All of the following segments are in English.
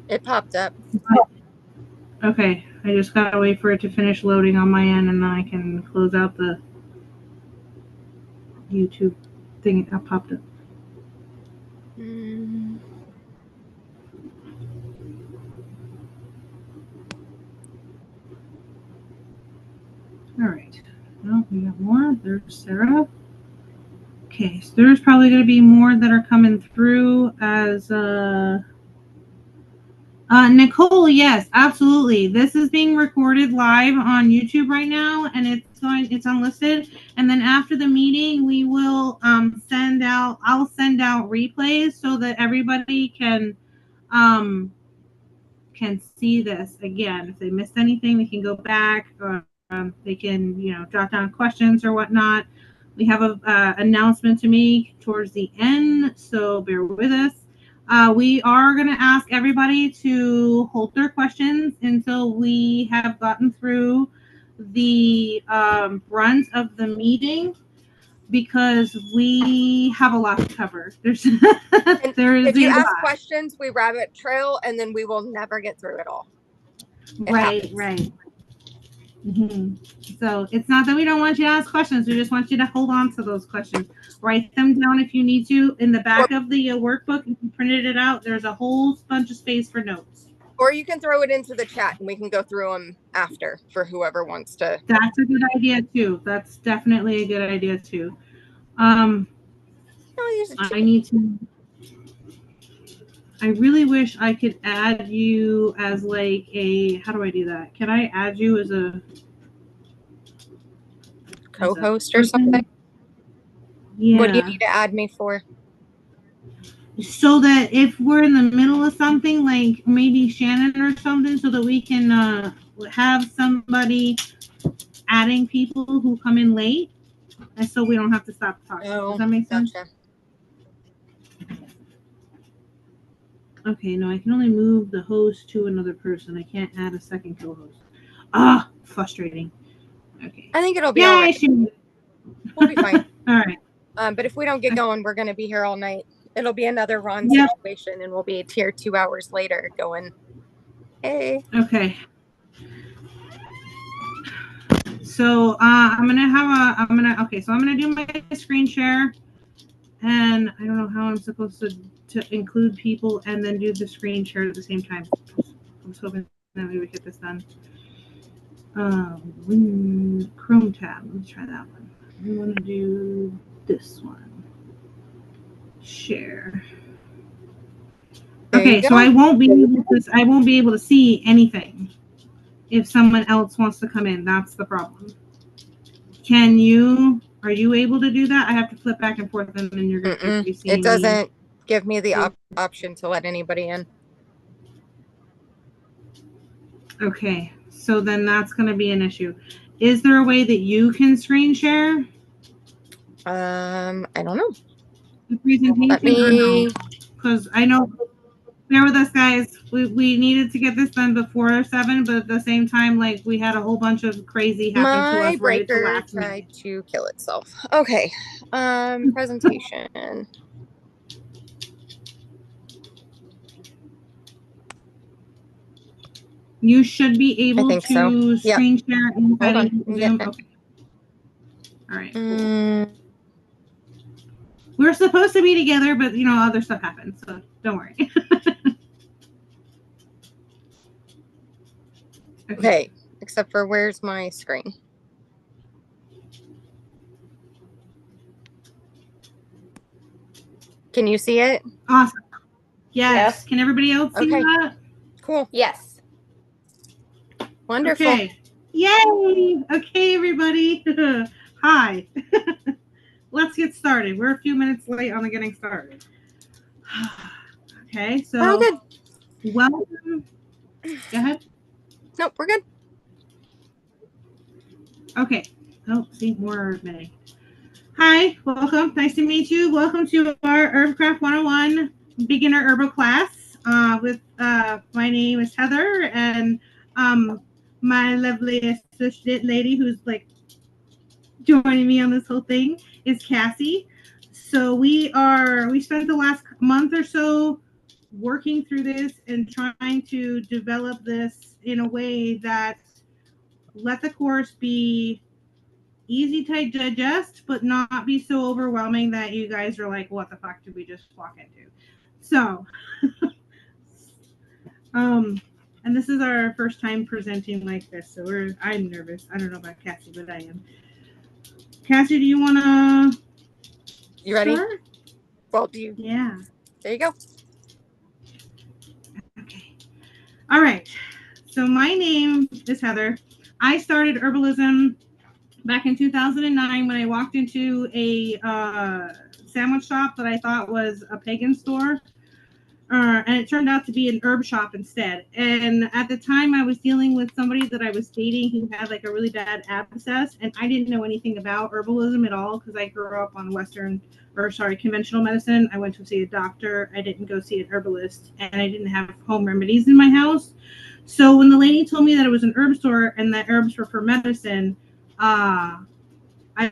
It popped up. Okay, I just gotta wait for it to finish loading on my end, and then I can close out the YouTube thing that popped up. All right. Well, we got more. There's Sarah. Okay, so there's probably going to be more that are coming through as Nicole. Yes, absolutely. This is being recorded live on YouTube right now, and it's unlisted. And then after the meeting, we will I'll send out replays so that everybody can see this again. If they missed anything, they can go back. They can jot down questions or whatnot. We have a announcement to make towards the end, so bear with us. We are going to ask everybody to hold their questions until we have gotten through the brunt of the meeting, because we have a lot to cover. If you ask questions, we rabbit trail, and then we will never get through it all. Right. Mm-hmm. So it's not that we don't want you to ask questions. We just want you to hold on to those questions. Write them down if you need to. In the back of the workbook, if you printed it out, there's a whole bunch of space for notes. Or you can throw it into the chat, and we can go through them after for whoever wants to. That's a good idea, too. That's definitely a good idea, too. I really wish I could add you as like a, how do I do that? Can I add you as a co-host or something? Yeah. What do you need to add me for? So that if we're in the middle of something, like maybe Shannon or something, so that we can have somebody adding people who come in late, and so we don't have to stop talking. Does that make sense? Gotcha. Okay, no, I can only move the host to another person. I can't add a second co-host. Frustrating. Okay. I think it'll be all right. We'll be fine. All right. But if we don't get going, we're going to be here all night. It'll be another Ron situation, and we'll be here 2 hours later going, hey. Okay. So I'm gonna do my screen share, and I don't know how I'm supposed to include people and then do the screen share at the same time. I was hoping that we would get this done. Chrome tab. Let's try that one. I'm gonna do this one. Share. Okay, so I won't be able to see anything if someone else wants to come in. That's the problem. Are you able to do that? I have to flip back and forth, and then you're going to be seeing. It doesn't give me the option to let anybody in. Okay, so then that's going to be an issue. Is there a way that you can screen share? I don't know. The presentation, because I know. Bear with us, guys. We needed to get this done before 7, but at the same time, like, we had a whole bunch of crazy happen to us. My breaker tried to kill itself. Okay. Presentation. You should be able to screen share inside Zoom. Okay. All right. Cool. We're supposed to be together, but other stuff happens, so don't worry. Okay, except for where's my screen? Can you see it? Awesome. Yes. Can everybody else see that? Cool. Yes. Wonderful. Okay. Yay. Okay, everybody. Hi. Let's get started. We're a few minutes late on the getting started. Okay, so we're all good. Welcome. Go ahead. Nope, we're good. Okay. Oh, see, more admitting. Hi, welcome. Nice to meet you. Welcome to our Herbcraft 101 beginner herbal class. My name is Heather, and my lovely assistant lady who's like joining me on this whole thing is Cassie. So we spent the last month or so working through this and trying to develop this in a way that let the course be easy to digest, but not be so overwhelming that you guys are like, what the fuck did we just walk into? So, and this is our first time presenting like this, so I'm nervous. I don't know about Cassie, but I am. Cassie, do you want to You ready? start? Well, do you? Yeah. There you go. Okay. All right. So my name is Heather. I started herbalism back in 2009 when I walked into a sandwich shop that I thought was a pagan store. And it turned out to be an herb shop instead. And at the time, I was dealing with somebody that I was dating who had like a really bad abscess, and I didn't know anything about herbalism at all because I grew up on conventional medicine. I went to see a doctor. I didn't go see an herbalist, and I didn't have home remedies in my house. So when the lady told me that it was an herb store and that herbs were for medicine, I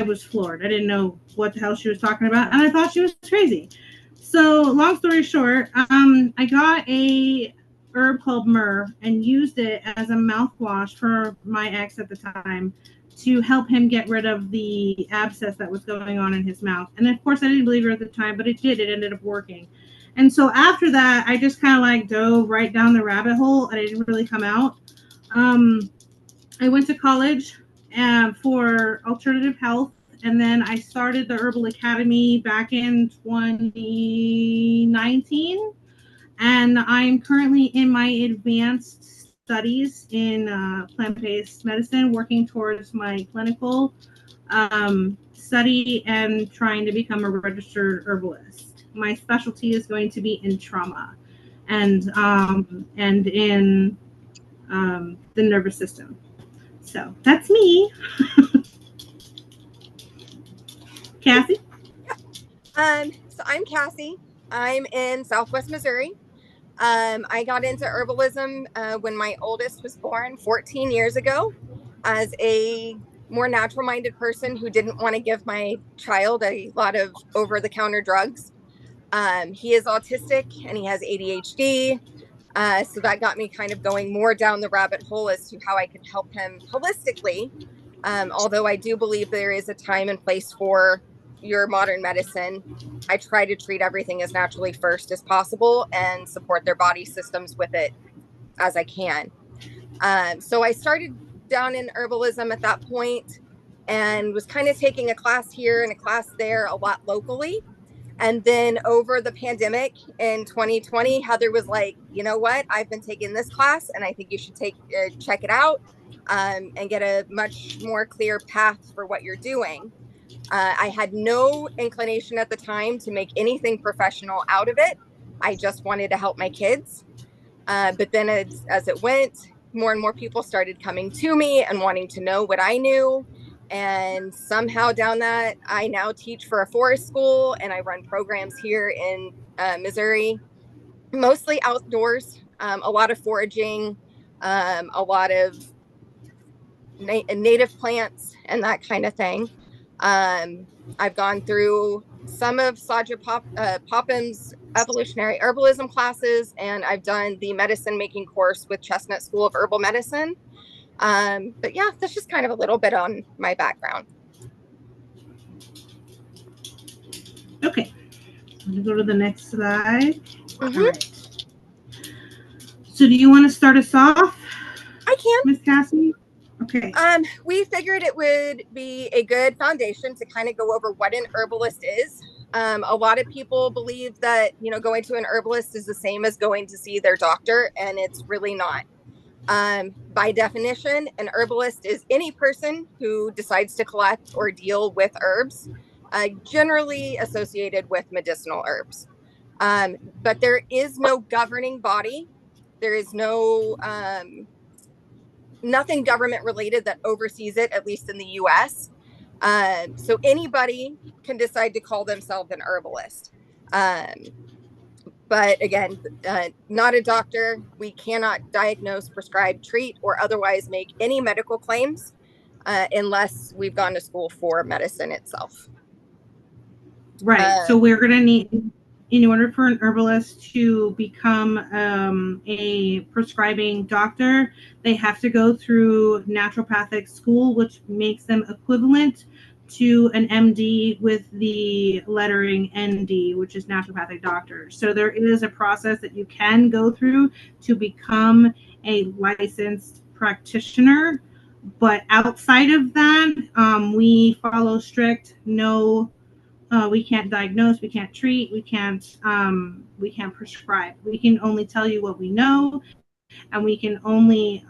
was floored. I didn't know what the hell she was talking about, and I thought she was crazy. So long story short, I got a herb called myrrh and used it as a mouthwash for my ex at the time to help him get rid of the abscess that was going on in his mouth. And of course, I didn't believe her at the time, but it did. It ended up working. And so after that, I just kind of like dove right down the rabbit hole, and I didn't really come out. I went to college for alternative health, and then I started the Herbal Academy back in 2019, and I'm currently in my advanced studies in plant-based medicine, working towards my clinical study and trying to become a registered herbalist. My specialty is going to be in trauma and in the nervous system. So that's me. Cassie? So I'm Cassie. I'm in Southwest Missouri. I got into herbalism when my oldest was born 14 years ago as a more natural minded person who didn't want to give my child a lot of over the counter drugs. He is autistic and he has ADHD. So that got me kind of going more down the rabbit hole as to how I could help him holistically. Although I do believe there is a time and place for your modern medicine, I try to treat everything as naturally first as possible and support their body systems with it as I can. So I started down in herbalism at that point and was kind of taking a class here and a class there a lot locally. And then over the pandemic in 2020, Heather was like, you know what? I've been taking this class and I think you should check it out and get a much more clear path for what you're doing. I had no inclination at the time to make anything professional out of it. I just wanted to help my kids. But then as it went, more and more people started coming to me and wanting to know what I knew. And somehow down that, I now teach for a forest school and I run programs here in Missouri, mostly outdoors, a lot of foraging, a lot of native plants and that kind of thing. I've gone through some of Popham's evolutionary herbalism classes, and I've done the medicine making course with Chestnut School of Herbal Medicine. But yeah, that's just kind of a little bit on my background. Okay. I'm going to go to the next slide. Mm-hmm. All right. So do you want to start us off? I can. Miss Cassie? Okay. We figured it would be a good foundation to kind of go over what an herbalist is. A lot of people believe that, going to an herbalist is the same as going to see their doctor, and it's really not. By definition, an herbalist is any person who decides to collect or deal with herbs, generally associated with medicinal herbs. But there is no governing body. There is nothing government related that oversees it, at least in the US. So anybody can decide to call themselves an herbalist. But again, not a doctor. We cannot diagnose, prescribe, treat, or otherwise make any medical claims unless we've gone to school for medicine itself. Right. Uh, So we're going to need, in order for an herbalist to become a prescribing doctor, they have to go through naturopathic school, which makes them equivalent to an MD with the lettering ND, which is naturopathic doctor. So there is a process that you can go through to become a licensed practitioner. But outside of that, we follow strict no, we can't diagnose, we can't treat, we can't prescribe. We can only tell you what we know, and we can only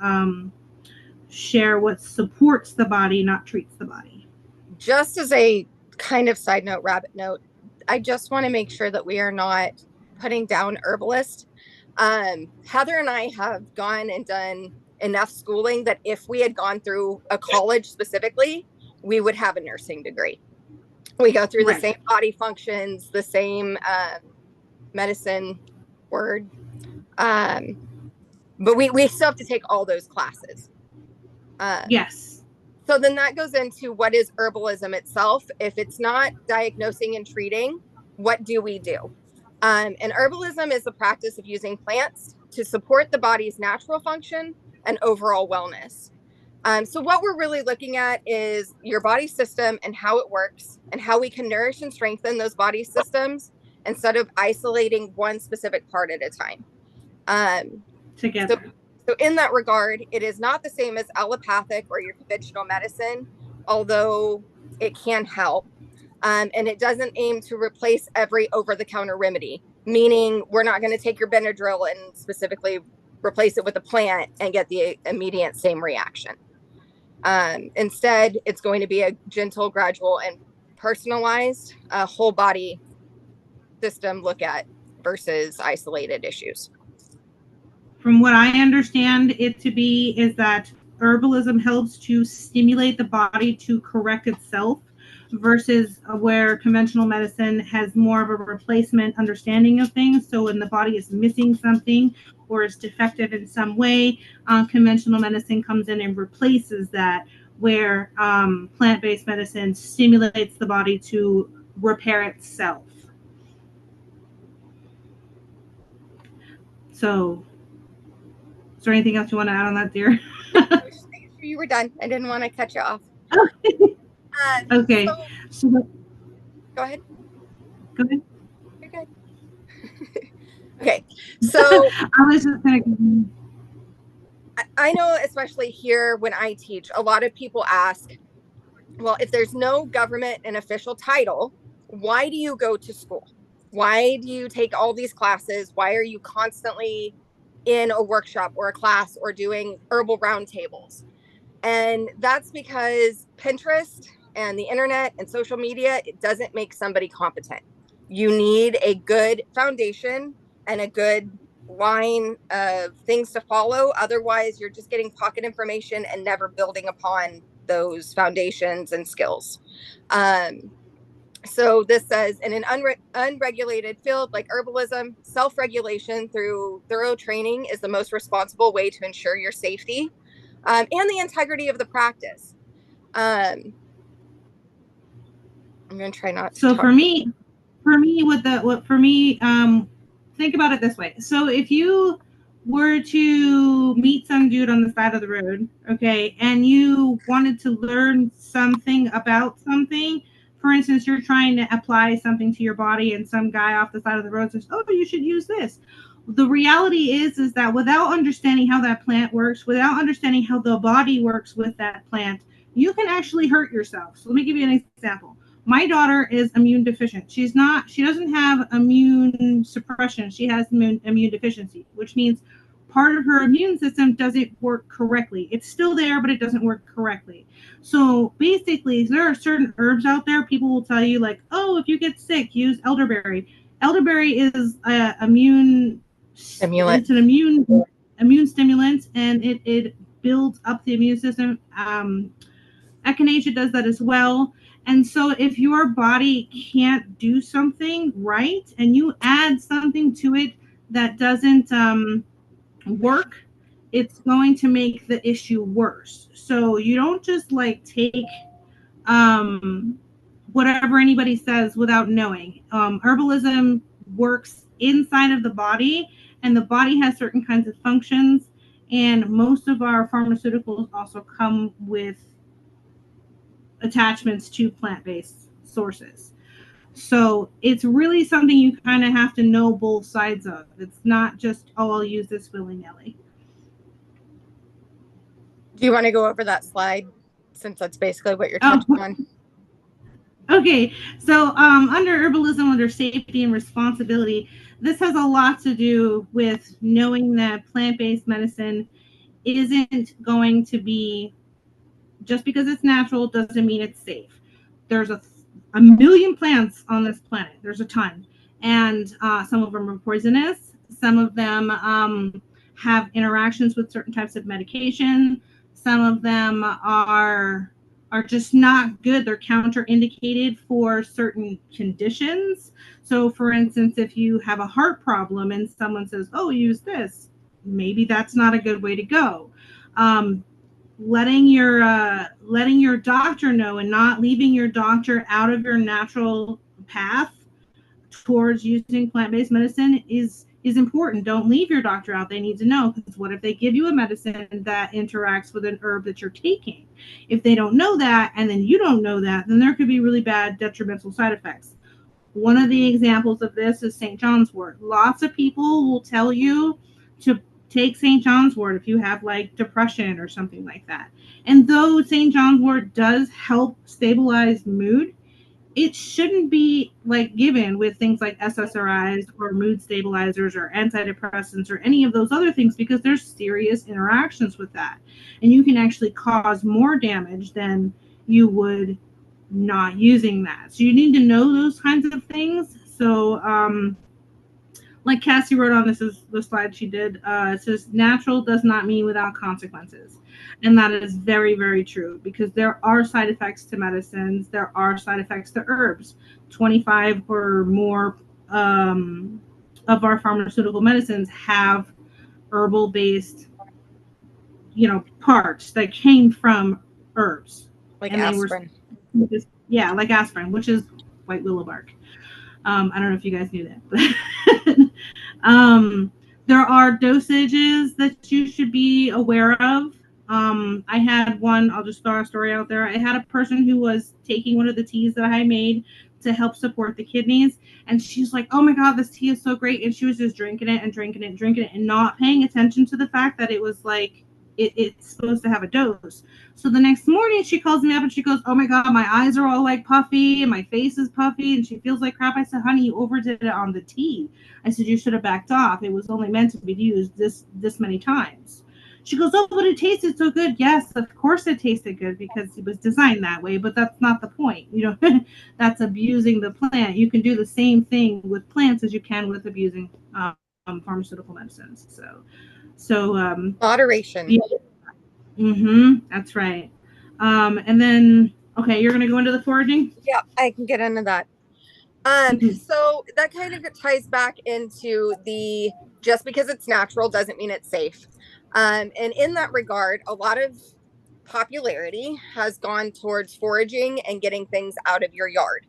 share what supports the body, not treats the body. just as a kind of side note, rabbit note, I just want to make sure that we are not putting down herbalist. Heather and I have gone and done enough schooling that if we had gone through a college specifically, we would have a nursing degree. We go through the Right. same body functions, the same medicine word, um, but we still have to take all those classes. Um, Yes. so then that goes into what is herbalism itself. If it's not diagnosing and treating, what do we do? And herbalism is the practice of using plants to support the body's natural function and overall wellness. So, what we're really looking at is your body system and how it works, and how we can nourish and strengthen those body systems instead of isolating one specific part at a time. Um, so, Together. so in that regard, it is not the same as allopathic or your conventional medicine, although it can help. And it doesn't aim to replace every over-the-counter remedy, meaning we're not going to take your Benadryl and specifically replace it with a plant and get the immediate same reaction. Instead, it's going to be a gentle, gradual, and personalized whole body system look at versus isolated issues. From what I understand it to be, is that herbalism helps to stimulate the body to correct itself versus where conventional medicine has more of a replacement understanding of things. So when the body is missing something or is defective in some way, conventional medicine comes in and replaces that, where plant-based medicine stimulates the body to repair itself. So is there anything else you want to add on that, dear? Nope, I was just making sure you were done. I didn't want to cut you off. So Okay. So go ahead. go ahead. You're good. Okay. So I was just gonna. I know, especially here when I teach, a lot of people ask, well, if there's no government and official title, why do you go to school? Why do you take all these classes? Why are you constantly in a workshop or a class or doing herbal roundtables? And that's because Pinterest and the internet and social media, it doesn't make somebody competent. You need a good foundation and a good line of things to follow. Otherwise, you're just getting pocket information and never building upon those foundations and skills. Um, so this says in an unregulated field like herbalism, self-regulation through thorough training is the most responsible way to ensure your safety and the integrity of the practice. Um, I'm going to try not to So talk. for me, think about it this way. So if you were to meet some dude on the side of the road, okay, and you wanted to learn something about something, for instance, you're trying to apply something to your body, and some guy off the side of the road says, "Oh, you should use this." The reality is that without understanding how that plant works, without understanding how the body works with that plant, you can actually hurt yourself. So let me give you an example. My daughter is immune deficient. She doesn't have immune suppression. She has immune deficiency, which means part of her immune system doesn't work correctly. It's still there, but it doesn't work correctly. So basically, there are certain herbs out there. People will tell you, like, oh, if you get sick, use elderberry. Elderberry is immune. Stimulant. It's an immune stimulant, and it builds up the immune system. Echinacea does that as well. And so if your body can't do something right and you add something to it that doesn't work, it's going to make the issue worse. So you don't just like take um, whatever anybody says without knowing. Herbalism works inside of the body, and the body has certain kinds of functions. And most of our pharmaceuticals also come with attachments to plant-based sources. So it's really something you kind of have to know both sides of. It's not just, oh, I'll use this willy-nilly. Do you want to go over that slide since that's basically what you're Oh, touching on? okay. So under herbalism, under safety and responsibility, this has a lot to do with knowing that plant-based medicine isn't going to be, just because it's natural doesn't mean it's safe. There's a million plants on this planet. There's a ton. And some of them are poisonous. Some of them have interactions with certain types of medication. Some of them are just not good. They're counterindicated for certain conditions. So, for instance, if you have a heart problem and someone says, oh, use this, maybe that's not a good way to go. Letting your doctor know and not leaving your doctor out of your natural path towards using plant-based medicine is important. Don't leave your doctor out. They need to know, because what if they give you a medicine that interacts with an herb that you're taking? If they don't know that, and then you don't know that, then there could be really bad detrimental side effects. One of the examples of this is St. John's wort. Lots of people will tell you to take St. John's wort if you have like depression or something like that. And though St. John's wort does help stabilize mood, it shouldn't be like given with things like SSRIs or mood stabilizers or antidepressants or any of those other things, because there's serious interactions with that. And you can actually cause more damage than you would not using that. So you need to know those kinds of things. So like Cassie wrote on this is the slide she did, it says natural does not mean without consequences. And that is very, very true, because there are side effects to medicines. There are side effects to herbs. 25 or more of our pharmaceutical medicines have herbal based, parts that came from herbs. Like And they were, aspirin. yeah, like aspirin, which is white willow bark. I don't know if you guys knew that, but there are dosages that you should be aware of. I had one, I'll just throw a story out there. I had a person who was taking one of the teas that I made to help support the kidneys. And she's like, oh my God, this tea is so great. And she was just drinking it and drinking it and drinking it and not paying attention to the fact that it was like, it's supposed to have a dose. So the next morning she calls me up and she goes, oh my God, my eyes are all like puffy and my face is puffy and she feels like crap. I said, honey, you overdid it on the tea. I said, you should have backed off. It was only meant to be used this many times. She goes, oh, but it tasted so good. Yes, of course it tasted good because it was designed that way, but that's not the point. That's abusing the plant. You can do the same thing with plants as you can with abusing pharmaceutical medicines. So Moderation. yeah. That's right. And then, okay, you're going to go into the foraging? Yeah, I can get into that. So that kind of ties back into the just because it's natural doesn't mean it's safe. And in that regard, a lot of popularity has gone towards foraging and getting things out of your yard.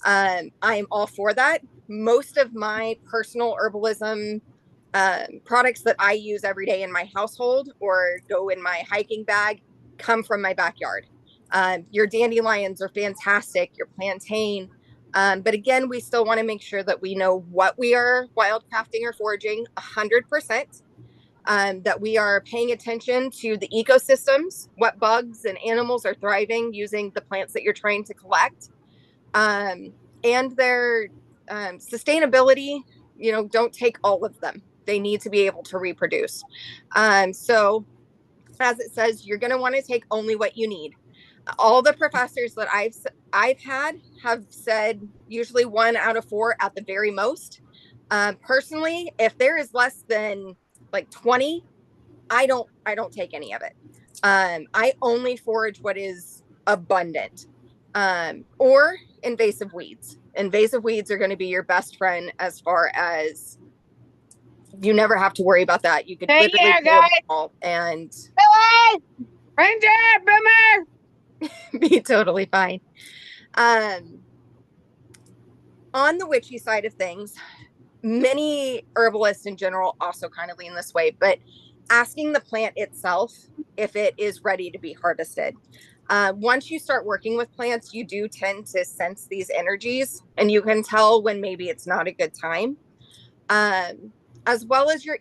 I am all for that. Most of my personal herbalism products that I use every day in my household or go in my hiking bag come from my backyard. Your dandelions are fantastic, your plantain. But again, we still want to make sure that we know what we are wildcrafting or foraging 100%, that we are paying attention to the ecosystems, what bugs and animals are thriving using the plants that you're trying to collect, and their sustainability. Don't take all of them. They need to be able to reproduce. So as it says, you're going to want to take only what you need. All the professors that I've had have said usually 1 out of 4 at the very most. Personally, if there is less than like 20, I don't take any of it. I only forage what is abundant, or invasive weeds. Invasive weeds are going to be your best friend as far as you never have to worry about that. You could literally pull them all and Billy! Ranger! Boomer! be totally fine. Um, on the witchy side of things, many herbalists in general also kind of lean this way, but asking the plant itself if it is ready to be harvested. Once you start working with plants, you do tend to sense these energies, and you can tell when maybe it's not a good time, as well as your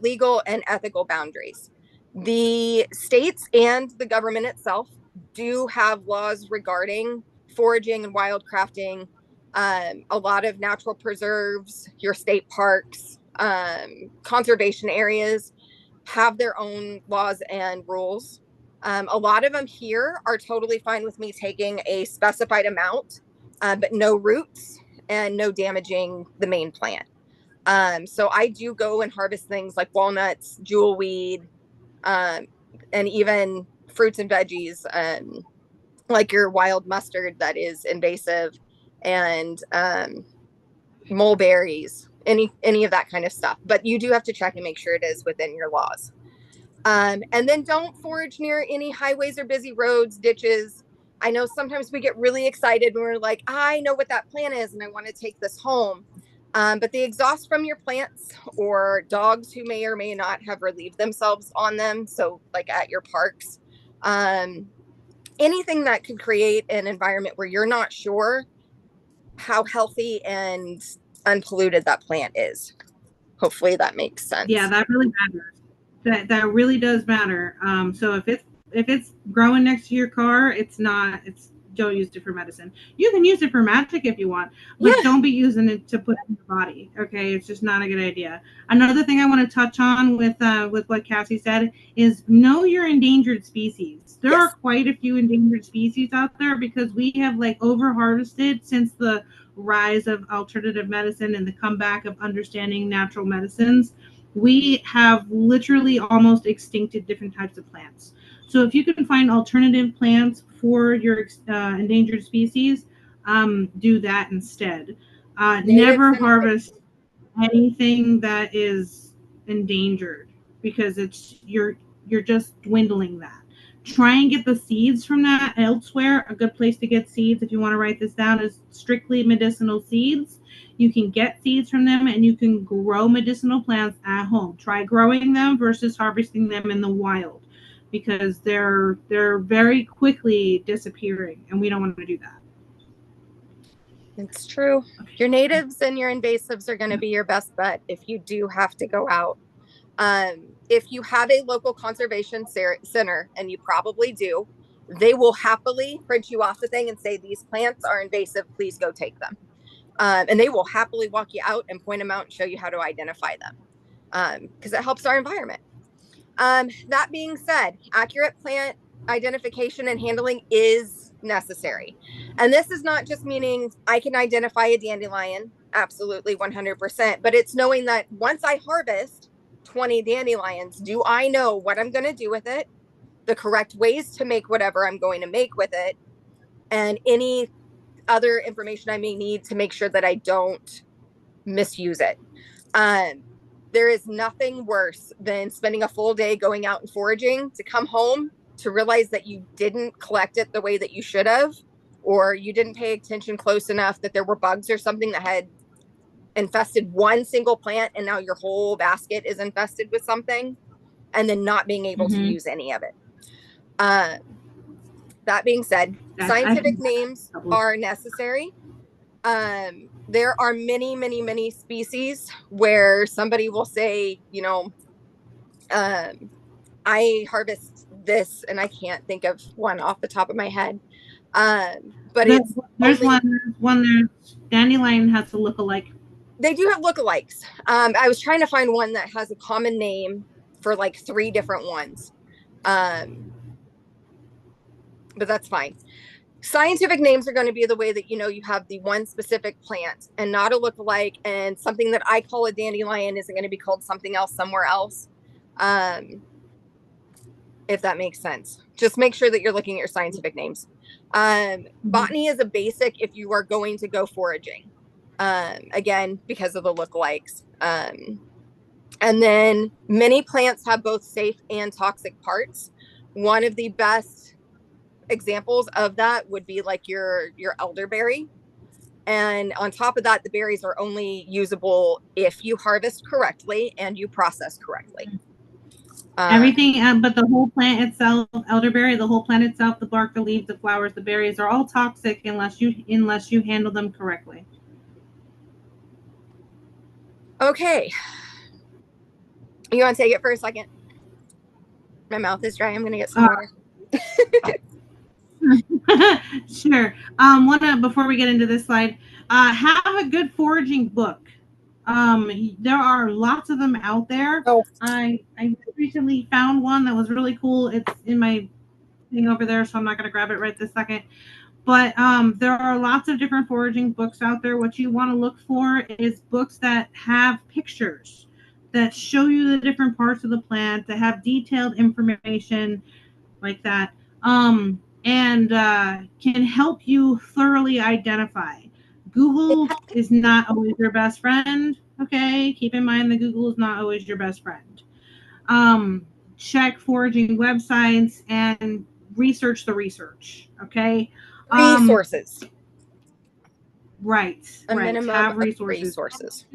legal and ethical boundaries. The states and the government itself do have laws regarding foraging and wildcrafting. A lot of natural preserves, your state parks, conservation areas have their own laws and rules. A lot of them here are totally fine with me taking a specified amount, but no roots and no damaging the main plant. So I do go and harvest things like walnuts, jewelweed, um, and even fruits and veggies, like your wild mustard that is invasive, and mulberries, any of that kind of stuff. But you do have to check and make sure it is within your laws. And then don't forage near any highways or busy roads, ditches. I know sometimes we get really excited when we're like, I know what that plant is and I want to take this home. But the exhaust from your plants, or dogs who may or may not have relieved themselves on them, so like at your parks, anything that could create an environment where you're not sure how healthy and unpolluted that plant is. Hopefully that makes Yeah, sense. that really matters. That really does matter. So if it's growing next to your car, it's not. It's don't use it for medicine. You can use it for magic if you want, but Yeah. don't be using it to put in your body. Okay, it's just not a good idea. Another thing I want to touch on with what Cassie said is know your endangered species. There are Yes. quite a few endangered species out there because we have like over harvested since the rise of alternative medicine and the comeback of understanding natural medicines. We have literally almost extincted different types of plants. So if you can find alternative plants for your endangered species, do that instead. Natives Never and invasive. harvest anything that is endangered because you're just dwindling that. Try and get the seeds from that elsewhere. A good place to get seeds, if you want to write this down, is strictly medicinal seeds. You can get seeds from them and you can grow medicinal plants at home. Try growing them versus harvesting them in the wild because they're very quickly disappearing and we don't want to do that. It's true. Your natives and your invasives are going to be your best bet if you do have to go out. If you have a local conservation center, and you probably do, they will happily print you off the thing and say, these plants are invasive, please go take them. And they will happily walk you out and point them out and show you how to identify them, because it helps our environment. That being said, accurate plant identification and handling is necessary. And this is not just meaning I can identify a dandelion, absolutely 100%, but it's knowing that once I harvest 20 dandelions, do I know what I'm going to do with it, the correct ways to make whatever I'm going to make with it, and any other information I may need to make sure that I don't misuse it. Um, there is nothing worse than spending a full day going out and foraging to come home to realize that you didn't collect it the way that you should have, or you didn't pay attention close enough that there were bugs or something that had infested one single plant, and now your whole basket is infested with something, and then not being able to Mm-hmm. use any of it. Uh, that being said, I scientific names are necessary. There are many species where somebody will say, um, I harvest this, and I can't think of one off the top of my head. But it's there's only, one there's dandelion has a look-alike. they do have lookalikes. I was trying to find one that has a common name for like three different ones. Um, but that's fine. Scientific names are going to be the way that you have the one specific plant and not a lookalike, and something that I call a dandelion isn't going to be called something else somewhere else. Um, if that makes sense. Just make sure that you're looking at your scientific names. Mm-hmm. Botany is a basic if you are going to go foraging. Again, because of the lookalikes. And then many plants have both safe and toxic parts. One of the best examples of that would be like your elderberry. And on top of that, the berries are only usable if you harvest correctly and you process correctly. Everything, but the whole plant itself, elderberry, the whole plant itself, the bark, the leaves, the flowers, the berries are all toxic unless you handle them correctly. Okay. You want to take it for a second? My mouth is dry. I'm going to get some water. Sure. Before we get into this slide, have a good foraging book. There are lots of them out there. Oh. I recently found one that was really cool. It's in my thing over there, so I'm not going to grab it right this second. But there are lots of different foraging books out there. What you want to look for is books that have pictures that show you the different parts of the plant, that have detailed information like that, and can help you thoroughly identify. Google is not always your best friend. Okay, keep in mind that Google is not always your best friend. Check foraging websites and research the research. Okay. Resources. Right. A minimum Have resources.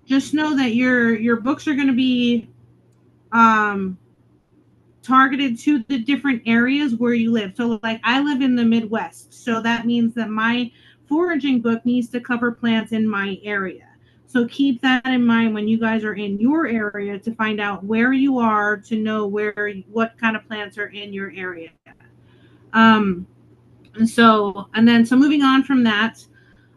Just know that your books are going to be targeted to the different areas where you live. So like I live in the Midwest, so that means that my foraging book needs to cover plants in my area. So keep that in mind when you guys are in your area to find out where you are, to know what kind of plants are in your area. So moving on from that,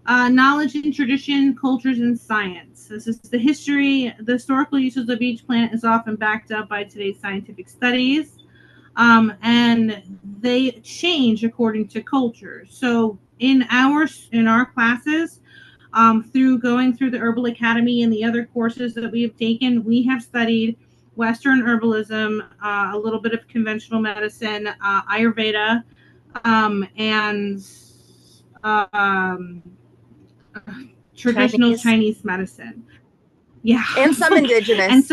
knowledge and tradition, cultures, and science. This is the history. The historical uses of each plant is often backed up by today's scientific studies, and they change according to culture. So in our classes, through going through the Herbal Academy and the other courses that we have taken, we have studied Western herbalism, a little bit of conventional medicine, Ayurveda, and traditional Chinese medicine. Yeah. And some indigenous.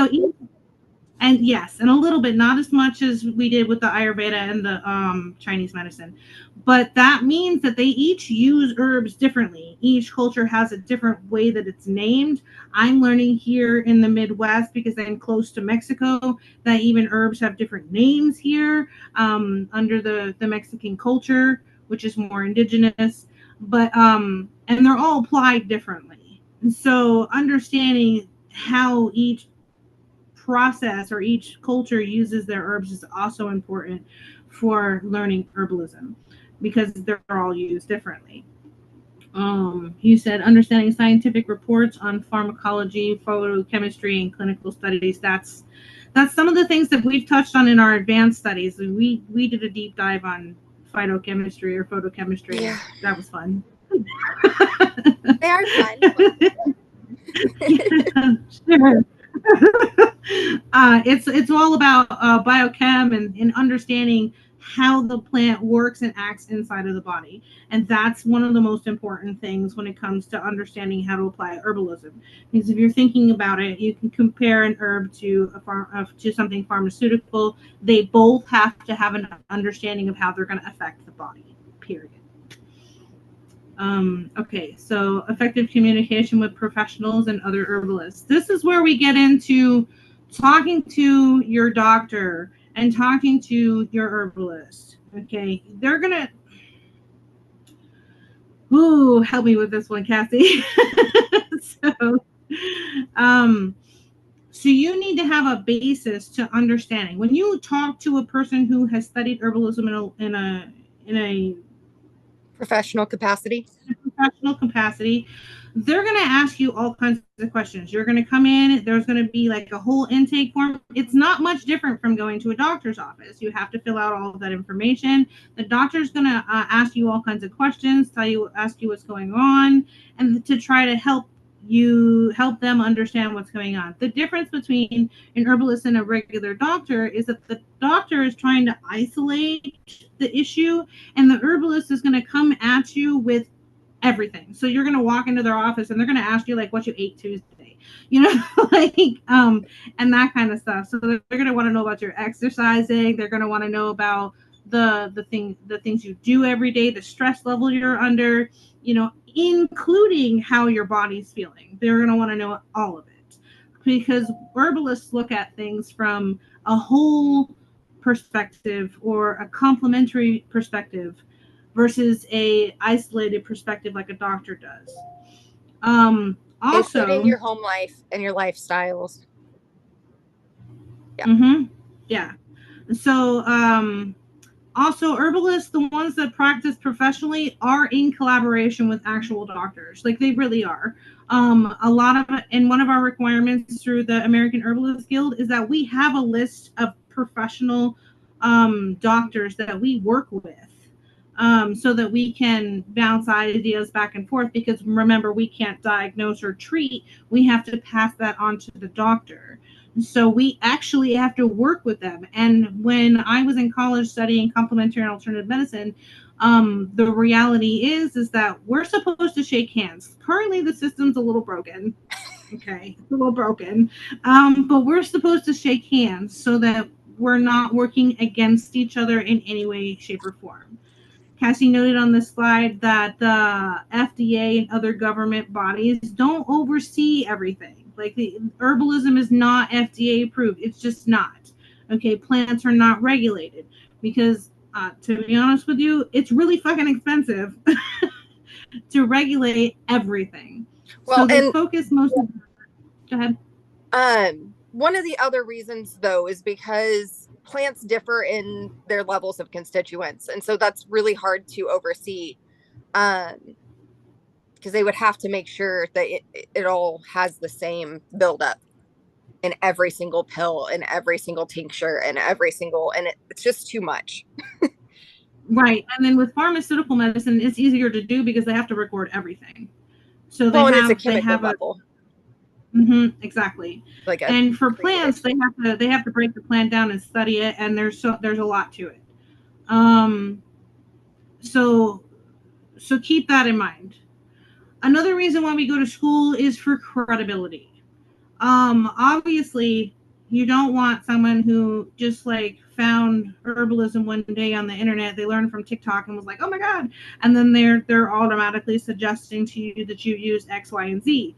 And yes, and a little bit, not as much as we did with the Ayurveda and the Chinese medicine. But that means that they each use herbs differently. Each culture has a different way that it's named. I'm learning here in the Midwest, because I'm close to Mexico, that even herbs have different names here under the Mexican culture, which is more indigenous. But and they're all applied differently. And so understanding how each process or each culture uses their herbs is also important for learning herbalism, because they're all used differently. You said understanding scientific reports on pharmacology, photochemistry, and clinical studies. That's some of the things that we've touched on in our advanced studies. We did a deep dive on phytochemistry or photochemistry. Yeah. That was fun. They are fun. Yeah, sure. It's all about biochem and understanding how the plant works and acts inside of the body, and that's one of the most important things when it comes to understanding how to apply herbalism. Because if you're thinking about it, you can compare an herb to something pharmaceutical. They both have to have an understanding of how they're going to affect the body. Period. Okay, so effective communication with professionals and other herbalists. This is where we get into talking to your doctor and talking to your herbalist. Okay, they're gonna help me with this one, Cassie. So you need to have a basis to understanding. When you talk to a person who has studied herbalism in a professional capacity, they're going to ask you all kinds of questions. You're going to come in, there's going to be like a whole intake form. It's not much different from going to a doctor's office. You have to fill out all of that information. The doctor's going to ask you all kinds of questions, ask you what's going on, and to try to help them understand what's going on. The difference between an herbalist and a regular doctor is that the doctor is trying to isolate the issue, and the herbalist is going to come at you with everything. So you're going to walk into their office and they're going to ask you like what you ate Tuesday, like and that kind of stuff. So they're going to want to know about your exercising. They're going to want to know about the things you do every day, the stress level you're under, including how your body's feeling. They're going to want to know all of it, because herbalists look at things from a whole perspective or a complementary perspective versus a isolated perspective like a doctor does. Including Also, your home life and your lifestyles. Yeah. yeah. So, also, herbalists, the ones that practice professionally, are in collaboration with actual doctors. Like, they really are. A lot of, and one of our requirements through the American Herbalist Guild is that we have a list of professional doctors that we work with, so that we can bounce ideas back and forth. Because remember, we can't diagnose or treat, we have to pass that on to the doctor. So we actually have to work with them. And when I was in college studying complementary and alternative medicine, the reality is that we're supposed to shake hands. Currently, the system's a little broken. Okay, it's a little broken, but we're supposed to shake hands so that we're not working against each other in any way, shape, or form. Cassie noted on this slide that the FDA and other government bodies don't oversee everything. Like, the herbalism is not FDA approved. It's just not. Okay, plants are not regulated because, to be honest with you, it's really fucking expensive to regulate everything. Well, So they and focus most of. Go ahead. one of the other reasons, though, is because plants differ in their levels of constituents. And so that's really hard to oversee, because they would have to make sure that it all has the same buildup in every single pill, in every single tincture, and it's just too much. Right, and then with pharmaceutical medicine, it's easier to do because they have to record everything. So Well, and it's a chemical a. level, Exactly. like a And for plants, creation. they have to break the plant down and study it, and there's a lot to it. Um, so so keep that in mind. Another reason why we go to school is for credibility. Obviously, you don't want someone who just like found herbalism one day on the internet. They learned from TikTok and was like, "Oh my god!" And then they're automatically suggesting to you that you use X, Y, and Z.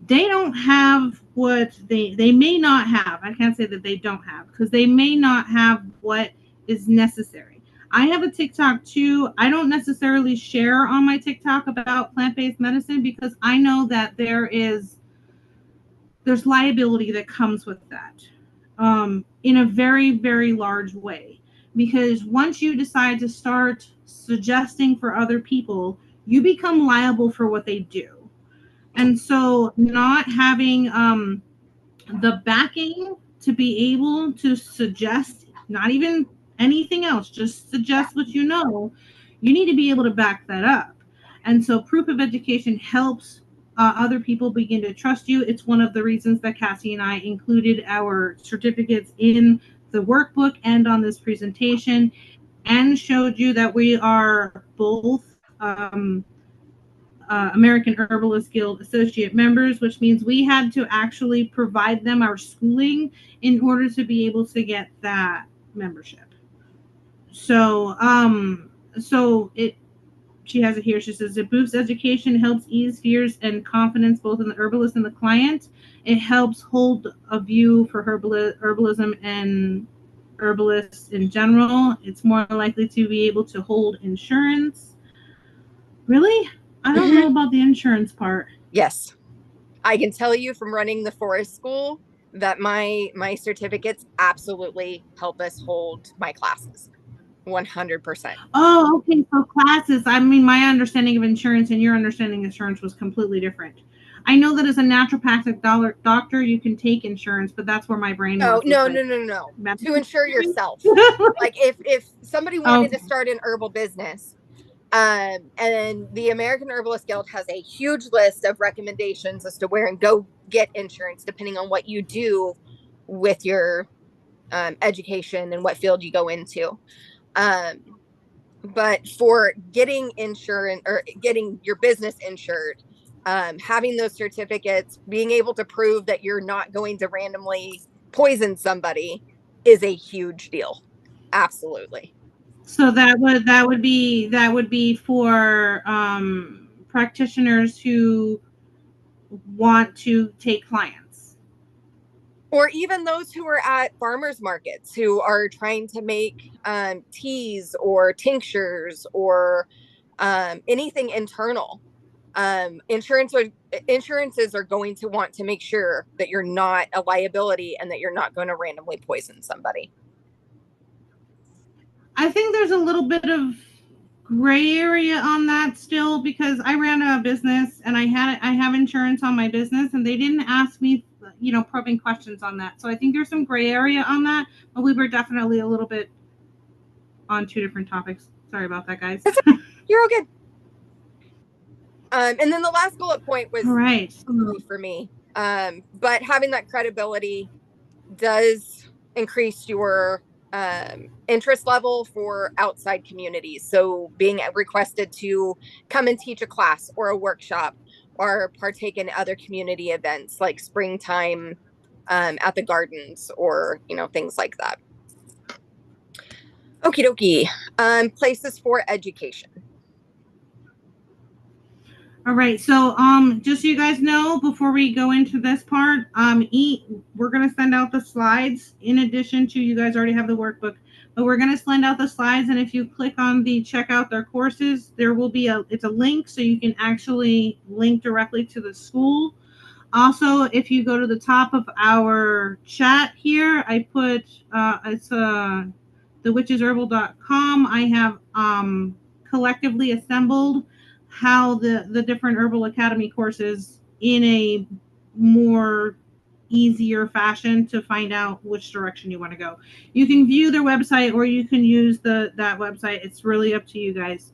They don't have what they may not have. I can't say that they don't have, because they may not have what is necessary. I have a TikTok too. I don't necessarily share on my TikTok about plant-based medicine because I know that there's liability that comes with that, in a very, very large way. Because once you decide to start suggesting for other people, you become liable for what they do. And so, not having the backing to be able to suggest, not even anything else, just Yeah. suggest what you need to be able to back that up. And so, proof of education helps other people begin to trust you. It's one of the reasons that Cassie and I included our certificates in the workbook and on this presentation, and showed you that we are both American Herbalist Guild associate members, which means we had to actually provide them our schooling in order to be able to get that membership. So, so it she has it here. She says it boosts education, helps ease fears and confidence both in the herbalist and the client. It helps hold a view for herbalism and herbalists in general. It's more likely to be able to hold insurance. Really? I don't know Mm-hmm. about the insurance part. Yes, I can tell you from running the forest school that my certificates absolutely help us hold my classes. 100%. Oh, okay. So classes. I mean, my understanding of insurance and your understanding of insurance was completely different. I know that as a naturopathic doctor, you can take insurance, but that's where my brain Oh, was no, no, like, no, no, no. To medical insure insurance. yourself. Like if somebody wanted to Okay. start an herbal business, and the American Herbalist Guild has a huge list of recommendations as to where and go get insurance depending on what you do with your education and what field you go into. Um, but for getting insurance or getting your business insured, having those certificates, being able to prove that you're not going to randomly poison somebody is a huge deal. Absolutely. So that would be for practitioners who want to take clients. Or even those who are at farmers markets who are trying to make teas or tinctures or anything internal. Insurance or insurances are going to want to make sure that you're not a liability and that you're not going to randomly poison somebody. I think there's a little bit of gray area on that still, because I ran a business and I have insurance on my business, and they didn't ask me, probing questions on that. So I think there's some gray area on that, but we were definitely a little bit on two different topics. Sorry about that, guys. You're all good. And then the last bullet point was All right. for me. But having that credibility does increase your interest level for outside communities. So being requested to come and teach a class or a workshop or partake in other community events like springtime at the gardens or, things like that. Okie dokie. Places for education. All right. So, just so you guys know, before we go into this part, we're gonna send out the slides in addition to, you guys already have the workbook, but we're gonna send out the slides. And if you click on the check out their courses, there will be it's a link, so you can actually link directly to the school. Also, if you go to the top of our chat here, I put it's thewitchesherbal.com. I have collectively assembled how the different Herbal Academy courses in a more easier fashion to find out which direction you want to go. You can view their website, or you can use that website. It's really up to you guys.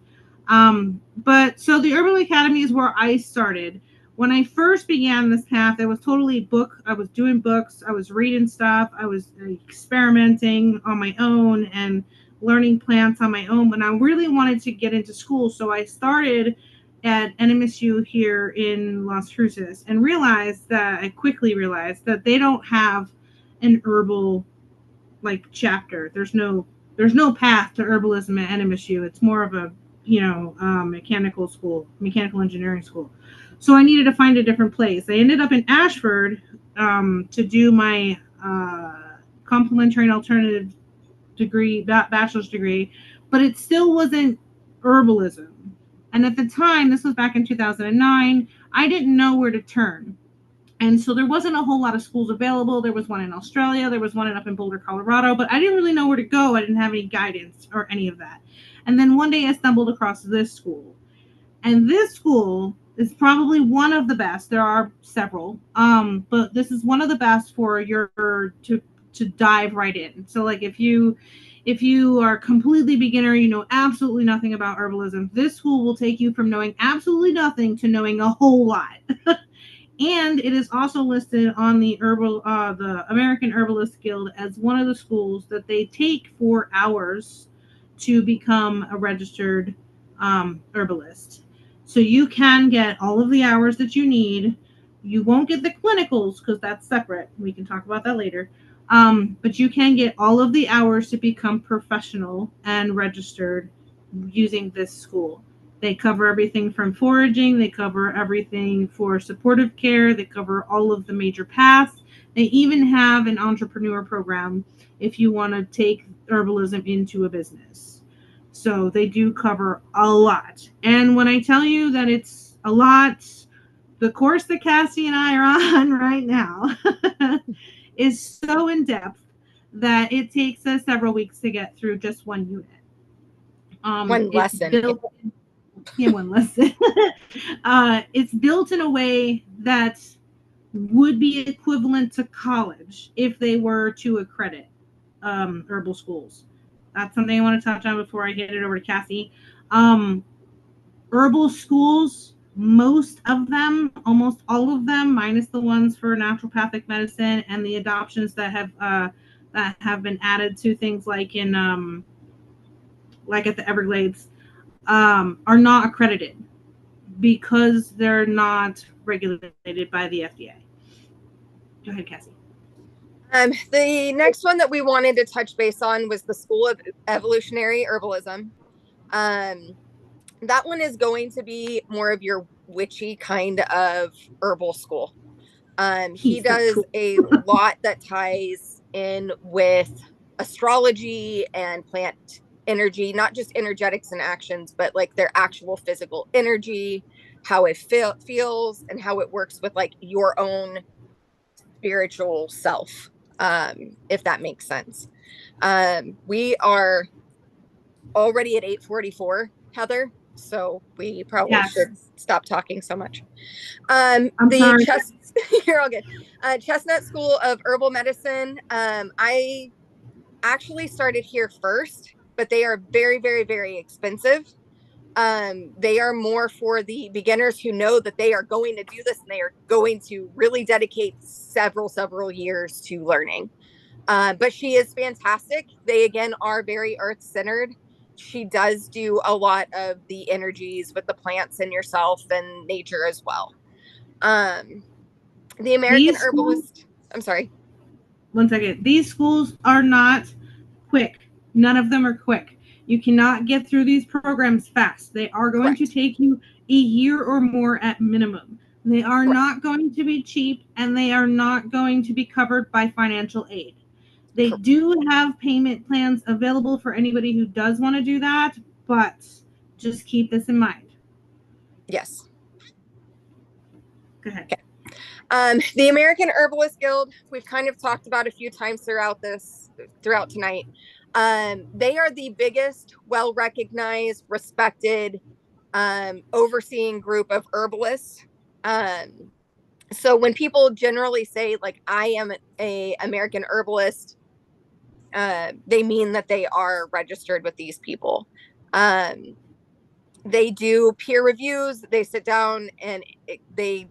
But so the Herbal Academy is where I started. When I first began this path, I was totally I was doing books, I was reading stuff, I was experimenting on my own and learning plants on my own, but I really wanted to get into school. So I started at NMSU here in Las Cruces, and I quickly realized that they don't have an herbal chapter. There's no path to herbalism at NMSU. It's more of a mechanical engineering school. So I needed to find a different place. I ended up in Ashford to do my complementary and alternative degree, bachelor's degree, but it still wasn't herbalism. And at the time, this was back in 2009, I didn't know where to turn. And so there wasn't a whole lot of schools available. There was one in Australia. There was one up in Boulder, Colorado, but I didn't really know where to go. I didn't have any guidance or any of that. And then one day I stumbled across this school. And this school is probably one of the best. There are several, but this is one of the best for to dive right in. So if you are completely beginner, you know absolutely nothing about herbalism, this school will take you from knowing absolutely nothing to knowing a whole lot. And it is also listed on the American Herbalist Guild as one of the schools that they take 4 hours to become a registered herbalist. So you can get all of the hours that you need. You won't get the clinicals because that's separate. We can talk about that later. But you can get all of the hours to become professional and registered using this school. They cover everything from foraging. They cover everything for supportive care. They cover all of the major paths. They even have an entrepreneur program if you want to take herbalism into a business. So they do cover a lot. And when I tell you that it's a lot, the course that Cassie and I are on right now is so in depth that it takes us several weeks to get through just one unit. One It's lesson. built one lesson. It's built in a way that would be equivalent to college if they were to accredit herbal schools. That's something I want to touch on before I hand it over to Cassie. Herbal schools, most of them, almost all of them, minus the ones for naturopathic medicine and the adoptions that have been added to things like in like at the Everglades, are not accredited because they're not regulated by the FDA. Go ahead, Cassie. The next one that we wanted to touch base on was the School of Evolutionary Herbalism. That one is going to be more of your witchy kind of herbal school. He He's so does cool. a lot that ties in with astrology and plant energy, not just energetics and actions, but like their actual physical energy, how it feels, and how it works with like your own spiritual self, if that makes sense. We are already at 8:44, Heather, so we probably Yes. should stop talking so much. I'm The sorry. you're all good. Chestnut School of Herbal Medicine. I actually started here first, but they are very, very, very expensive. They are more for the beginners who know that they are going to do this and they are going to really dedicate several years to learning. But she is fantastic. They again are very earth centered. She does do a lot of the energies with the plants and yourself and nature as well. Um, the American These schools, Herbalist. I'm sorry. one second. These schools are not quick. None of them are quick. You cannot get through these programs fast. They are going to Correct. take you a year or more at minimum. They are Correct. not going to be cheap, and they are not going to be covered by financial aid. They Correct. do have payment plans available for anybody who does want to do that, but just keep this in mind. Yes. Go ahead. Okay. The American Herbalist Guild, we've kind of talked about a few times throughout tonight. They are the biggest, well recognized, respected, overseeing group of herbalists. So when people generally say like I am a American herbalist, they mean that they are registered with these people. Um, they do peer reviews. They sit down and they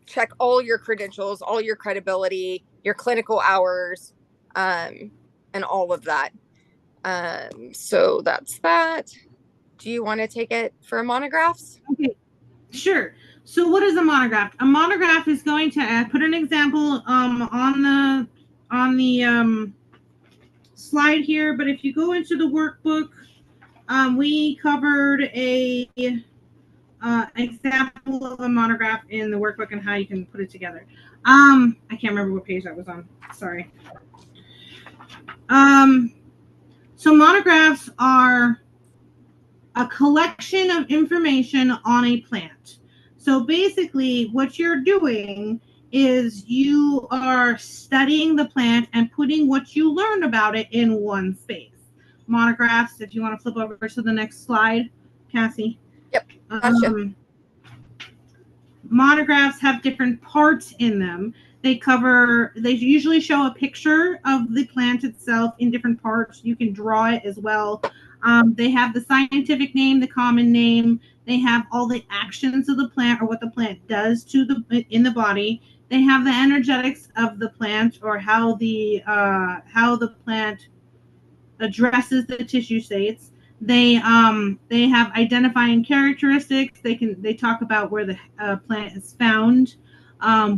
check all your credentials, all your credibility, your clinical hours, and all of that. So that's that. Do you want to take it for monographs? Okay, sure. So what is a monograph? A monograph is going to put an example on the slide here, but if you go into the workbook, we covered a example of a monograph in the workbook and how you can put it together. I can't remember what page that was on. Sorry. So monographs are a collection of information on a plant. So basically, what you're doing is you are studying the plant and putting what you learned about it in one space. Monographs, if you want to flip over to the next slide, Cassie. Yep. Gotcha. Monographs have different parts in them. They usually show a picture of the plant itself in different parts. You can draw it as well. They have the scientific name, the common name. They have all the actions of the plant or what the plant does in the body. They have the energetics of the plant or how the plant addresses the tissue states. They have identifying characteristics. They talk about where the plant is found,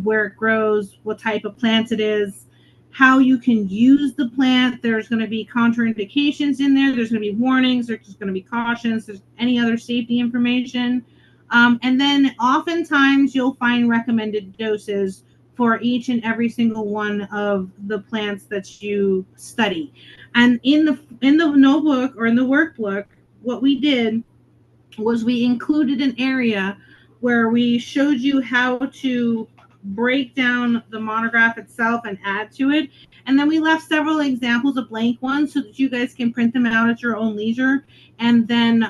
where it grows, what type of plant it is, how you can use the plant. There's going to be contraindications in there. There's going to be warnings. There's going to be cautions. There's any other safety information. And then oftentimes you'll find recommended doses for each and every single one of the plants that you study. And in the notebook or in the workbook, what we did was we included an area where we showed you how to break down the monograph itself and add to it. And then we left several examples of blank ones so that you guys can print them out at your own leisure and then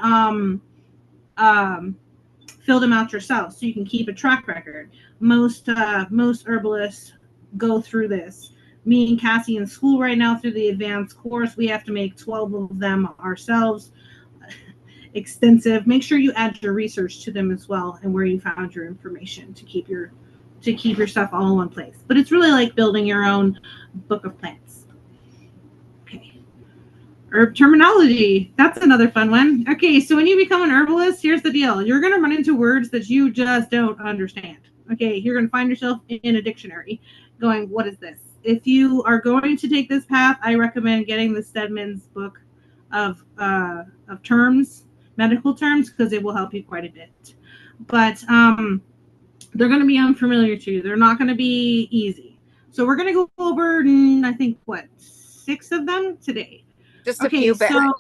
fill them out yourself so you can keep a track record. Most herbalists go through this. Me and Cassie in school right now through the advanced course, we have to make 12 of them ourselves. Extensive. Make sure you add your research to them as well and where you found your information to keep your stuff all in one place. But it's really like building your own book of plants. Okay. Herb terminology. That's another fun one. Okay, so when you become an herbalist, here's the deal. You're going to run into words that you just don't understand. Okay, you're going to find yourself in a dictionary going, what is this? if you are going to take this path, I recommend getting the Stedman's book of terms, medical terms, because it will help you quite a bit. But they're going to be unfamiliar to you. They're not going to be easy. So we're going to go over, I think, what, 6 of them today. Just a Okay, few, but so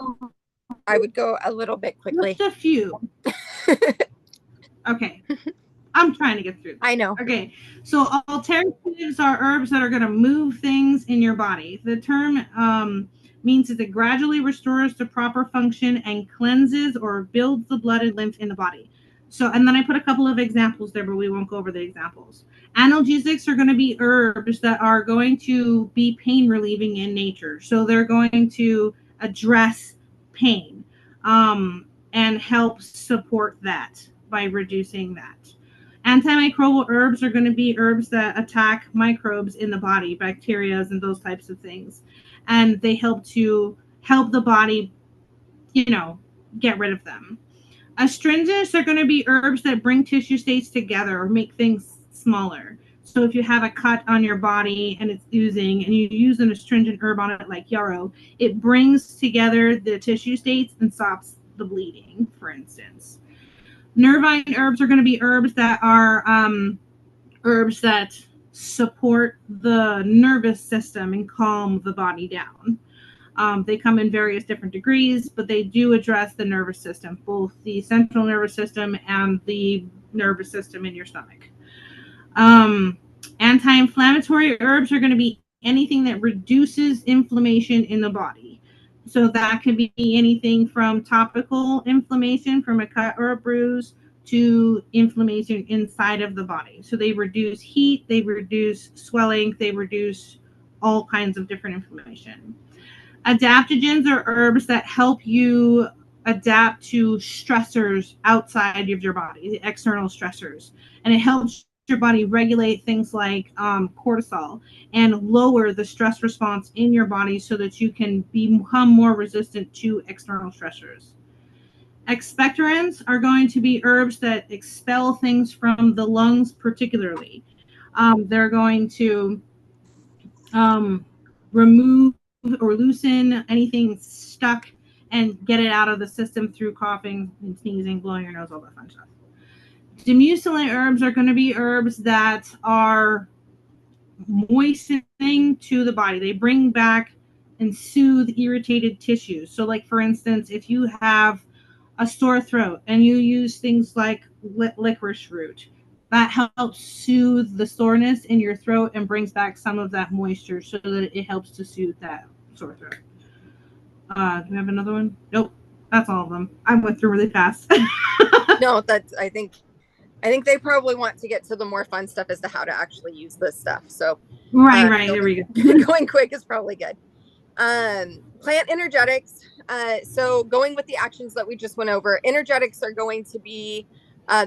I would go a little bit quickly. just a few. Okay. I'm trying to get through this. I know. Okay, so alternatives are herbs that are going to move things in your body. The term means that it gradually restores the proper function and cleanses or builds the blood and lymph in the body. So, and then I put a couple of examples there, but we won't go over the examples. Analgesics are going to be herbs that are going to be pain relieving in nature. So they're going to address pain and help support that by reducing that. Antimicrobial herbs are going to be herbs that attack microbes in the body, bacteria, and those types of things. And they help the body, get rid of them. Astringents are going to be herbs that bring tissue states together or make things smaller. So if you have a cut on your body and it's oozing and you use an astringent herb on it like yarrow, it brings together the tissue states and stops the bleeding, for instance. Nervine herbs are going to be herbs that are herbs that support the nervous system and calm the body down. They come in various different degrees, but they do address the nervous system, both the central nervous system and the nervous system in your stomach. Anti-inflammatory herbs are going to be anything that reduces inflammation in the body. So that could be anything from topical inflammation from a cut or a bruise to inflammation inside of the body. So they reduce heat, they reduce swelling, they reduce all kinds of different inflammation. Adaptogens are herbs that help you adapt to stressors outside of your body, the external stressors. And it helps your body regulate things like cortisol and lower the stress response in your body so that you can become more resistant to external stressors. Expectorants are going to be herbs that expel things from the lungs particularly. They're going to remove or loosen anything stuck and get it out of the system through coughing and sneezing, blowing your nose, all that fun stuff. Demucilant herbs are going to be herbs that are moistening to the body. They bring back and soothe irritated tissues. So like, for instance, if you have a sore throat and you use things like licorice root, that helps soothe the soreness in your throat and brings back some of that moisture so that it helps to soothe that sore throat. Do we have another one? Nope. That's all of them. I went through really fast. No, I think they probably want to get to the more fun stuff as to how to actually use this stuff. So right. There we go. Going quick is probably good. Plant energetics. So going with the actions that we just went over, energetics are going to be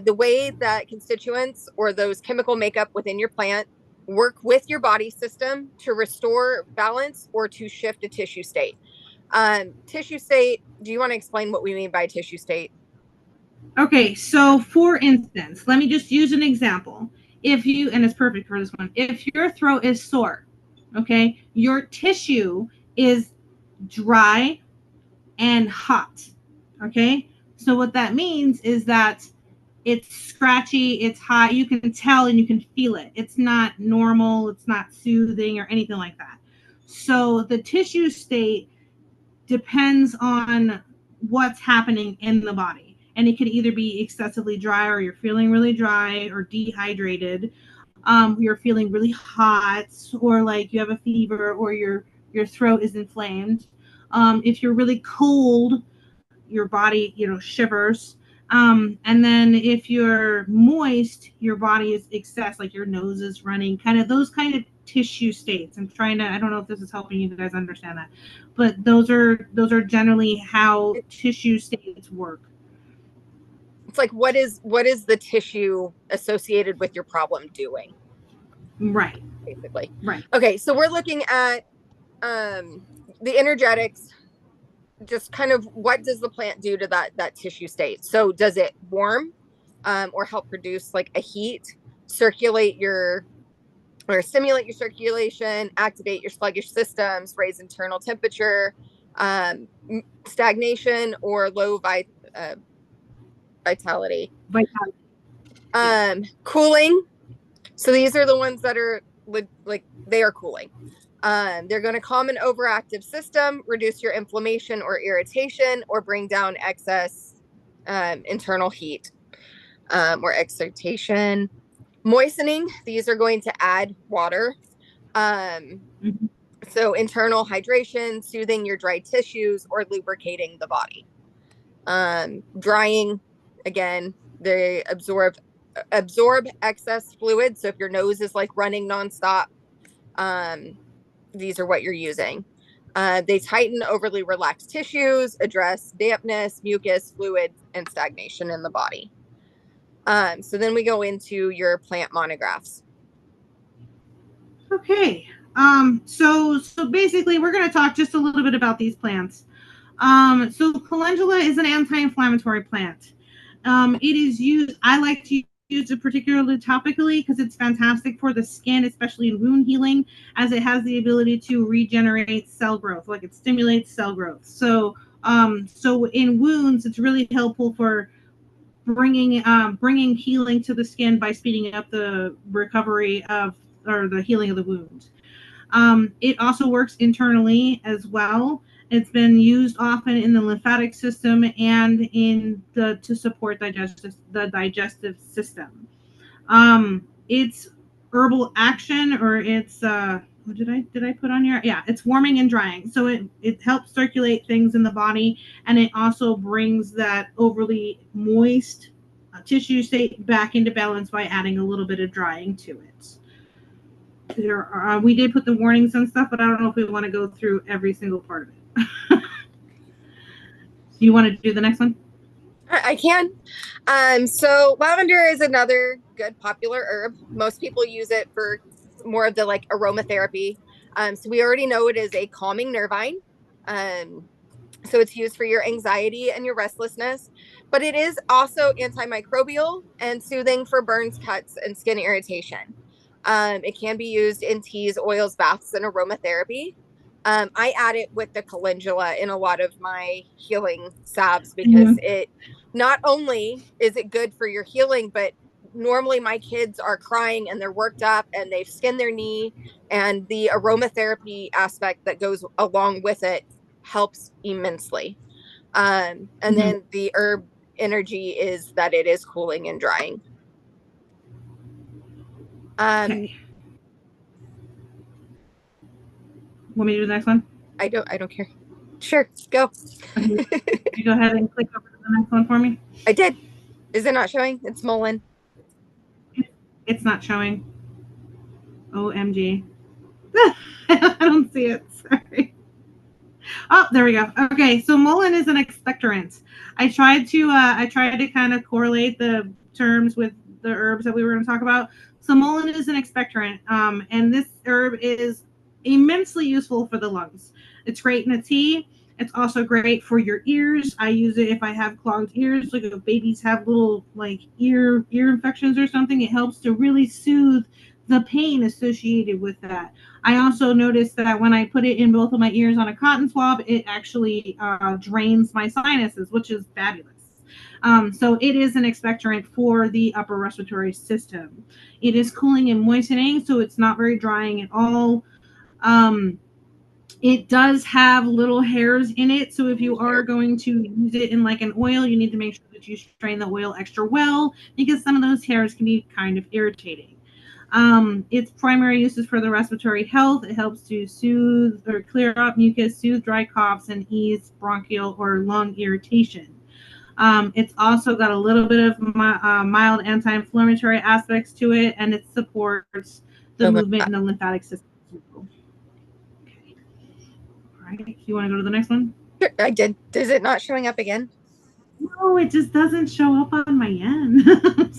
the way that constituents or those chemical makeup within your plant work with your body system to restore balance or to shift a tissue state. Tissue state, do you want to explain what we mean by tissue state? Okay, so for instance, let me just use an example. If you, and it's perfect for this one, if your throat is sore, okay, your tissue is dry and hot, okay? So what that means is that it's scratchy, it's hot, you can tell and you can feel it. It's not normal, it's not soothing or anything like that. So the tissue state depends on what's happening in the body. And it could either be excessively dry or you're feeling really dry or dehydrated. You're feeling really hot or like you have a fever or your throat is inflamed. If you're really cold, your body, shivers. And then if you're moist, your body is excess, like your nose is running, kind of those kind of tissue states. I don't know if this is helping you guys understand that, but those are generally how tissue states work. It's like, what is the tissue associated with your problem doing? Right. Basically. Right. Okay, so we're looking at the energetics, just kind of what does the plant do to that tissue state? So does it warm or help produce like a heat, circulate your or stimulate your circulation, activate your sluggish systems, raise internal temperature, stagnation, or low vitality. Vitality. Yeah. Cooling. So these are the ones that are like they are cooling. They're going to calm an overactive system, reduce your inflammation or irritation, or bring down excess internal heat or excitation. Moistening. These are going to add water. Um, Mm-hmm. so internal hydration, soothing your dry tissues, or lubricating the body. Drying, again, they absorb excess fluid. So if your nose is like running nonstop, these are what you're using. They tighten overly relaxed tissues, address dampness, mucus, fluid, and stagnation in the body. So then we go into your plant monographs. Okay. So basically, we're going to talk just a little bit about these plants. So calendula is an anti-inflammatory plant. It is used. I like to use it particularly topically because it's fantastic for the skin, especially in wound healing, as it has the ability to regenerate cell growth, like it stimulates cell growth. So in wounds, it's really helpful for bringing healing to the skin by speeding up the recovery of or the healing of the wound. It also works internally as well. It's been used often in the lymphatic system and in the to support the digestive system. Its herbal action, or its what did I put on here? Yeah, it's warming and drying. So it helps circulate things in the body, and it also brings that overly moist tissue state back into balance by adding a little bit of drying to it. We did put the warnings and stuff, but I don't know if we want to go through every single part of it. Do you want to do the next one? I can. So lavender is another good popular herb. Most people use it for more of the like aromatherapy. So we already know it is a calming nervine. Um, so it's used for your anxiety and your restlessness, but it is also antimicrobial and soothing for burns, cuts, and skin irritation. It can be used in teas, oils, baths, and aromatherapy. I add it with the calendula in a lot of my healing salves because Mm-hmm. it not only is it good for your healing, but normally my kids are crying and they're worked up and they've skinned their knee, and the aromatherapy aspect that goes along with it helps immensely. And Mm-hmm. then the herb energy is that it is cooling and drying. Um, Okay. Want me to do the next one? I don't care. Sure, go. Okay. You go ahead and click over to the next one for me. I did. Is it not showing? It's Mullen. It's not showing. OMG. I don't see it. Sorry. Oh, there we go. Okay, so mullein is an expectorant. I tried to kind of correlate the terms with the herbs that we were going to talk about. So mullein is an expectorant, and this herb is immensely useful for the lungs. It's great in a tea. It's also great for your ears. I use it if I have clogged ears, like if babies have little like ear infections or something. It helps to really soothe the pain associated with that. I also noticed that when I put it in both of my ears on a cotton swab, it actually drains my sinuses, which is fabulous. So it is an expectorant for the upper respiratory system. It is cooling and moistening, so it's not very drying at all. Um, it does have little hairs in it, so if you are going to use it in like an oil, you need to make sure that you strain the oil extra well because some of those hairs can be kind of irritating. Its primary use is for the respiratory health. It helps to soothe or clear up mucus, soothe dry coughs, and ease bronchial or lung irritation. It's also got a little bit of mild anti-inflammatory aspects to it, and it supports the movement in the lymphatic system. Okay. All right. You want to go to the next one? Sure, I did. Is it not showing up again? No, it just doesn't show up on my end.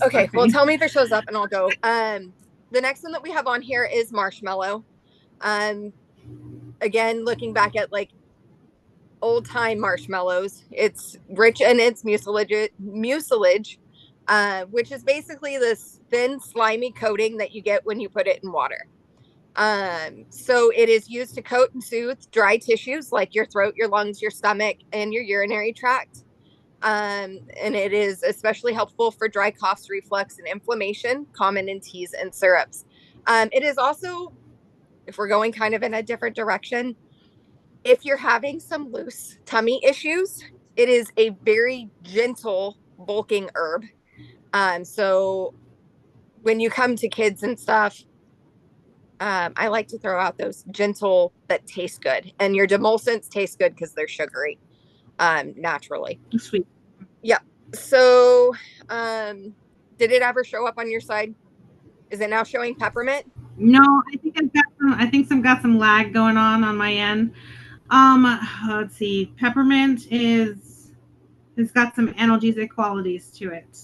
Okay, well, Sorry. tell me if it shows up and I'll go. The next one that we have on here is marshmallow. Um, again, looking back at like old time marshmallows, it's rich in its mucilage, which is basically this thin, slimy coating that you get when you put it in water. So it is used to coat and soothe dry tissues like your throat, your lungs, your stomach, and your urinary tract. And it is especially helpful for dry coughs, reflux, and inflammation, common in teas and syrups. It is also, if we're going kind of in a different direction, if you're having some loose tummy issues, it is a very gentle bulking herb. So when you come to kids and stuff, I like to throw out those gentle that taste good, and your demulcents taste good because they're sugary, naturally. Sweet. Yeah. So, um, did it ever show up on your side? Is it now showing peppermint? No, I think I've got some lag going on my end. Let's see. Peppermint is has got some analgesic qualities to it.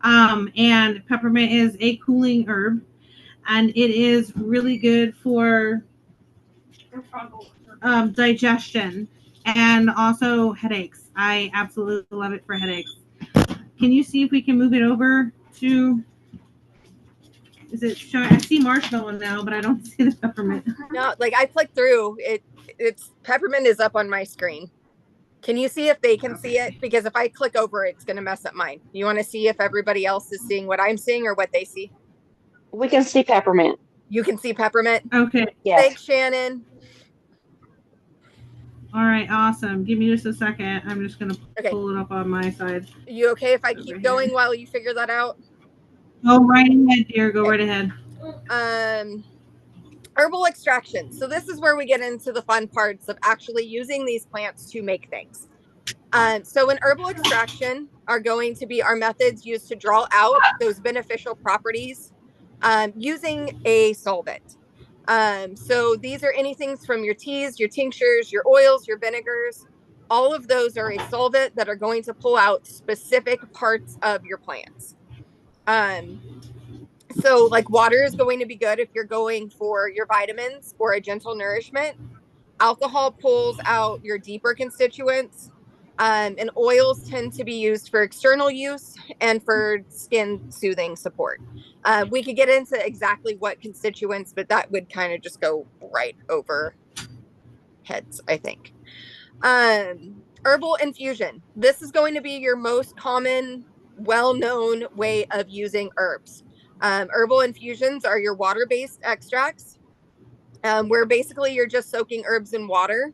And peppermint is a cooling herb, and it is really good for digestion and also headaches. I absolutely love it for headaches. Can you see if we can move it over to? Is it showing? I see marshmallow now, but I don't see the peppermint. No, like I clicked through it. It's peppermint is up on my screen. Can you see if they can see it? Because if I click over it, it's going to mess up mine. You want to see if everybody else is seeing what I'm seeing or what they see? We can see peppermint. You can see peppermint. Okay. Yes. Thanks, Shannon. All right. Awesome. Give me just a second. I'm just gonna pull it up on my side. You okay if I keep going while you figure that out? Go right ahead, dear. Go right ahead. Herbal extraction. So this is where we get into the fun parts of actually using these plants to make things. So in herbal extraction are going to be our methods used to draw out those beneficial properties using a solvent. So these are anything from your teas, your tinctures, your oils, your vinegars. All of those are a solvent that are going to pull out specific parts of your plants. So like water is going to be good if you're going for your vitamins or a gentle nourishment. Alcohol pulls out your deeper constituents. And oils tend to be used for external use and for skin soothing support. We could get into exactly what constituents, but that would kind of just go right over heads, I think. Herbal infusion. This is going to be your most common, well-known way of using herbs. Herbal infusions are your water-based extracts, where basically you're just soaking herbs in water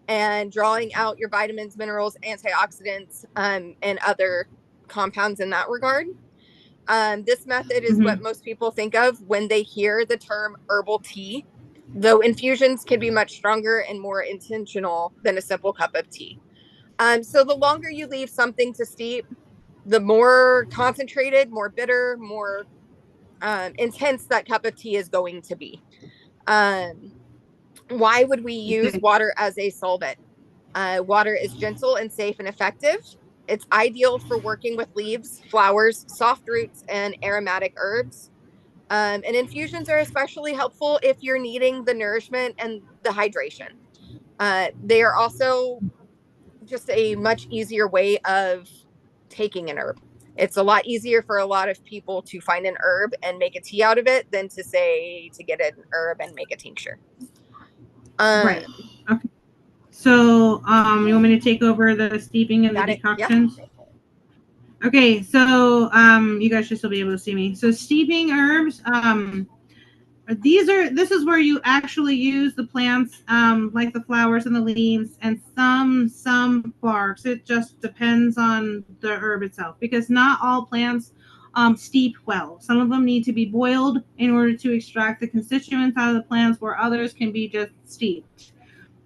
and drawing out your vitamins, minerals, antioxidants, and other compounds in that regard. This method is what most people think of when they hear the term herbal tea, though infusions can be much stronger and more intentional than a simple cup of tea. So the longer you leave something to steep, the more concentrated, more bitter, more intense that cup of tea is going to be. Why would we use water as a solvent? Water is gentle and safe and effective. It's ideal for working with leaves, flowers, soft roots, and aromatic herbs. And infusions are especially helpful if you're needing the nourishment and the hydration. They are also just a much easier way of taking an herb. It's a lot easier for a lot of people to find an herb and make a tea out of it than to say to get an herb and make a tincture. Right. Okay. So, you want me to take over the steeping and the decoctions? Yep. Okay. So, you guys should still be able to see me. So, steeping herbs. This is where you actually use the plants, like the flowers and the leaves and some barks. It just depends on the herb itself, because not all plants steep well. Some of them need to be boiled in order to extract the constituents out of the plants, where others can be just steeped.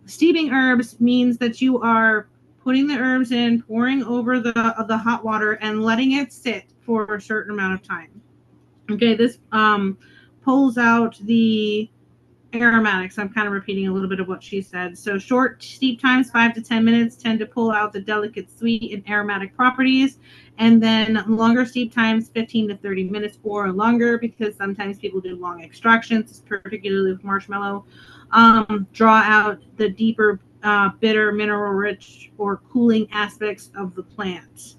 Steeping herbs means that you are putting the herbs in, pouring over the hot water, and letting it sit for a certain amount of time. Okay, this pulls out the aromatics. I'm kind of repeating a little bit of what she said. So short steep times, 5 to 10 minutes, tend to pull out the delicate sweet and aromatic properties. And then longer steep times, 15 to 30 minutes or longer, because sometimes people do long extractions, particularly with marshmallow. Draw out the deeper, bitter, mineral-rich, or cooling aspects of the plant.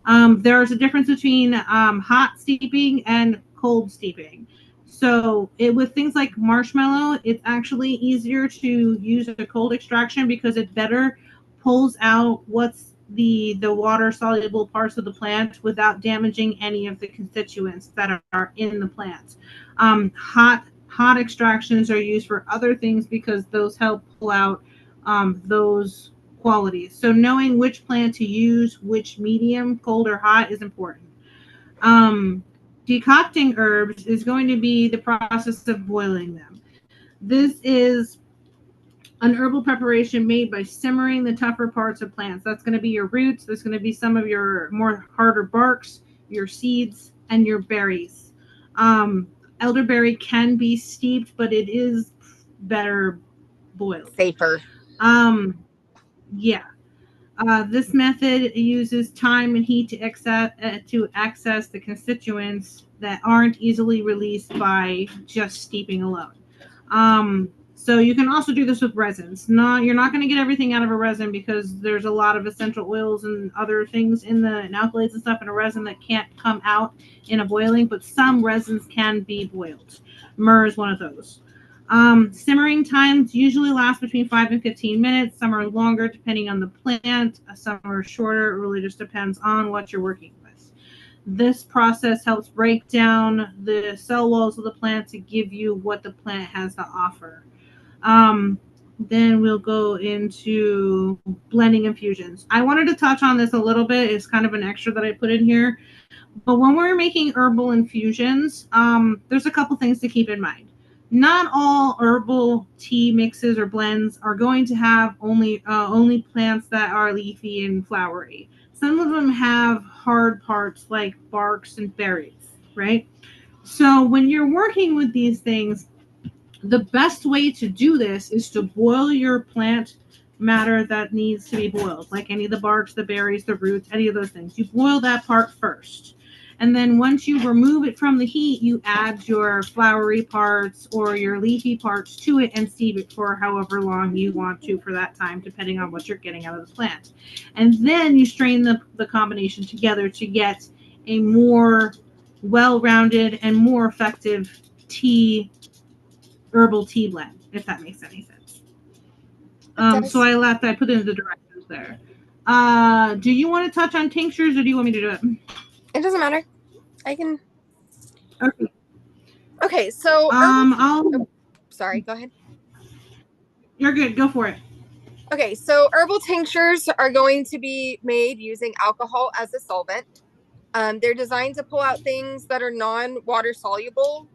There's a difference between hot steeping and cold steeping. So with things like marshmallow, it's actually easier to use a cold extraction because it better pulls out what's the water soluble parts of the plant without damaging any of the constituents that are in the plant. Hot extractions are used for other things because those help pull out those qualities. So knowing which plant to use, which medium, cold or hot, is important. Decocting herbs is going to be the process of boiling them. This is an herbal preparation made by simmering the tougher parts of plants. That's going to be your roots. That's going to be some of your more harder barks, your seeds, and your berries. Elderberry can be steeped, but it is better boiled. Safer. Yeah. This method uses time and heat to access the constituents that aren't easily released by just steeping alone. So you can also do this with resins. You're not going to get everything out of a resin because there's a lot of essential oils and other things and alkaloids and stuff in a resin that can't come out in a boiling, but some resins can be boiled. Myrrh is one of those. Simmering times usually last between 5 and 15 minutes. Some are longer depending on the plant. Some are shorter. It really just depends on what you're working with. This process helps break down the cell walls of the plant to give you what the plant has to offer. Then we'll go into blending infusions. I wanted to touch on this a little bit. It's kind of an extra that I put in here. But when we're making herbal infusions, there's a couple things to keep in mind. Not all herbal tea mixes or blends are going to have only plants that are leafy and flowery. Some of them have hard parts like barks and berries, right? So when you're working with these things, the best way to do this is to boil your plant matter that needs to be boiled, like any of the barks, the berries, the roots, any of those things. You boil that part first. And then once you remove it from the heat, you add your flowery parts or your leafy parts to it and steep it for however long you want to for that time, depending on what you're getting out of the plant. And then you strain the combination together to get a more well-rounded and more effective herbal tea blend, if that makes any sense. So I put in the directions there. Do you want to touch on tinctures or do you want me to do it? It doesn't matter. I can. Okay. Okay, so sorry, go ahead. You're good. Go for it. Okay, so herbal tinctures are going to be made using alcohol as a solvent. They're designed to pull out things that are non-water soluble,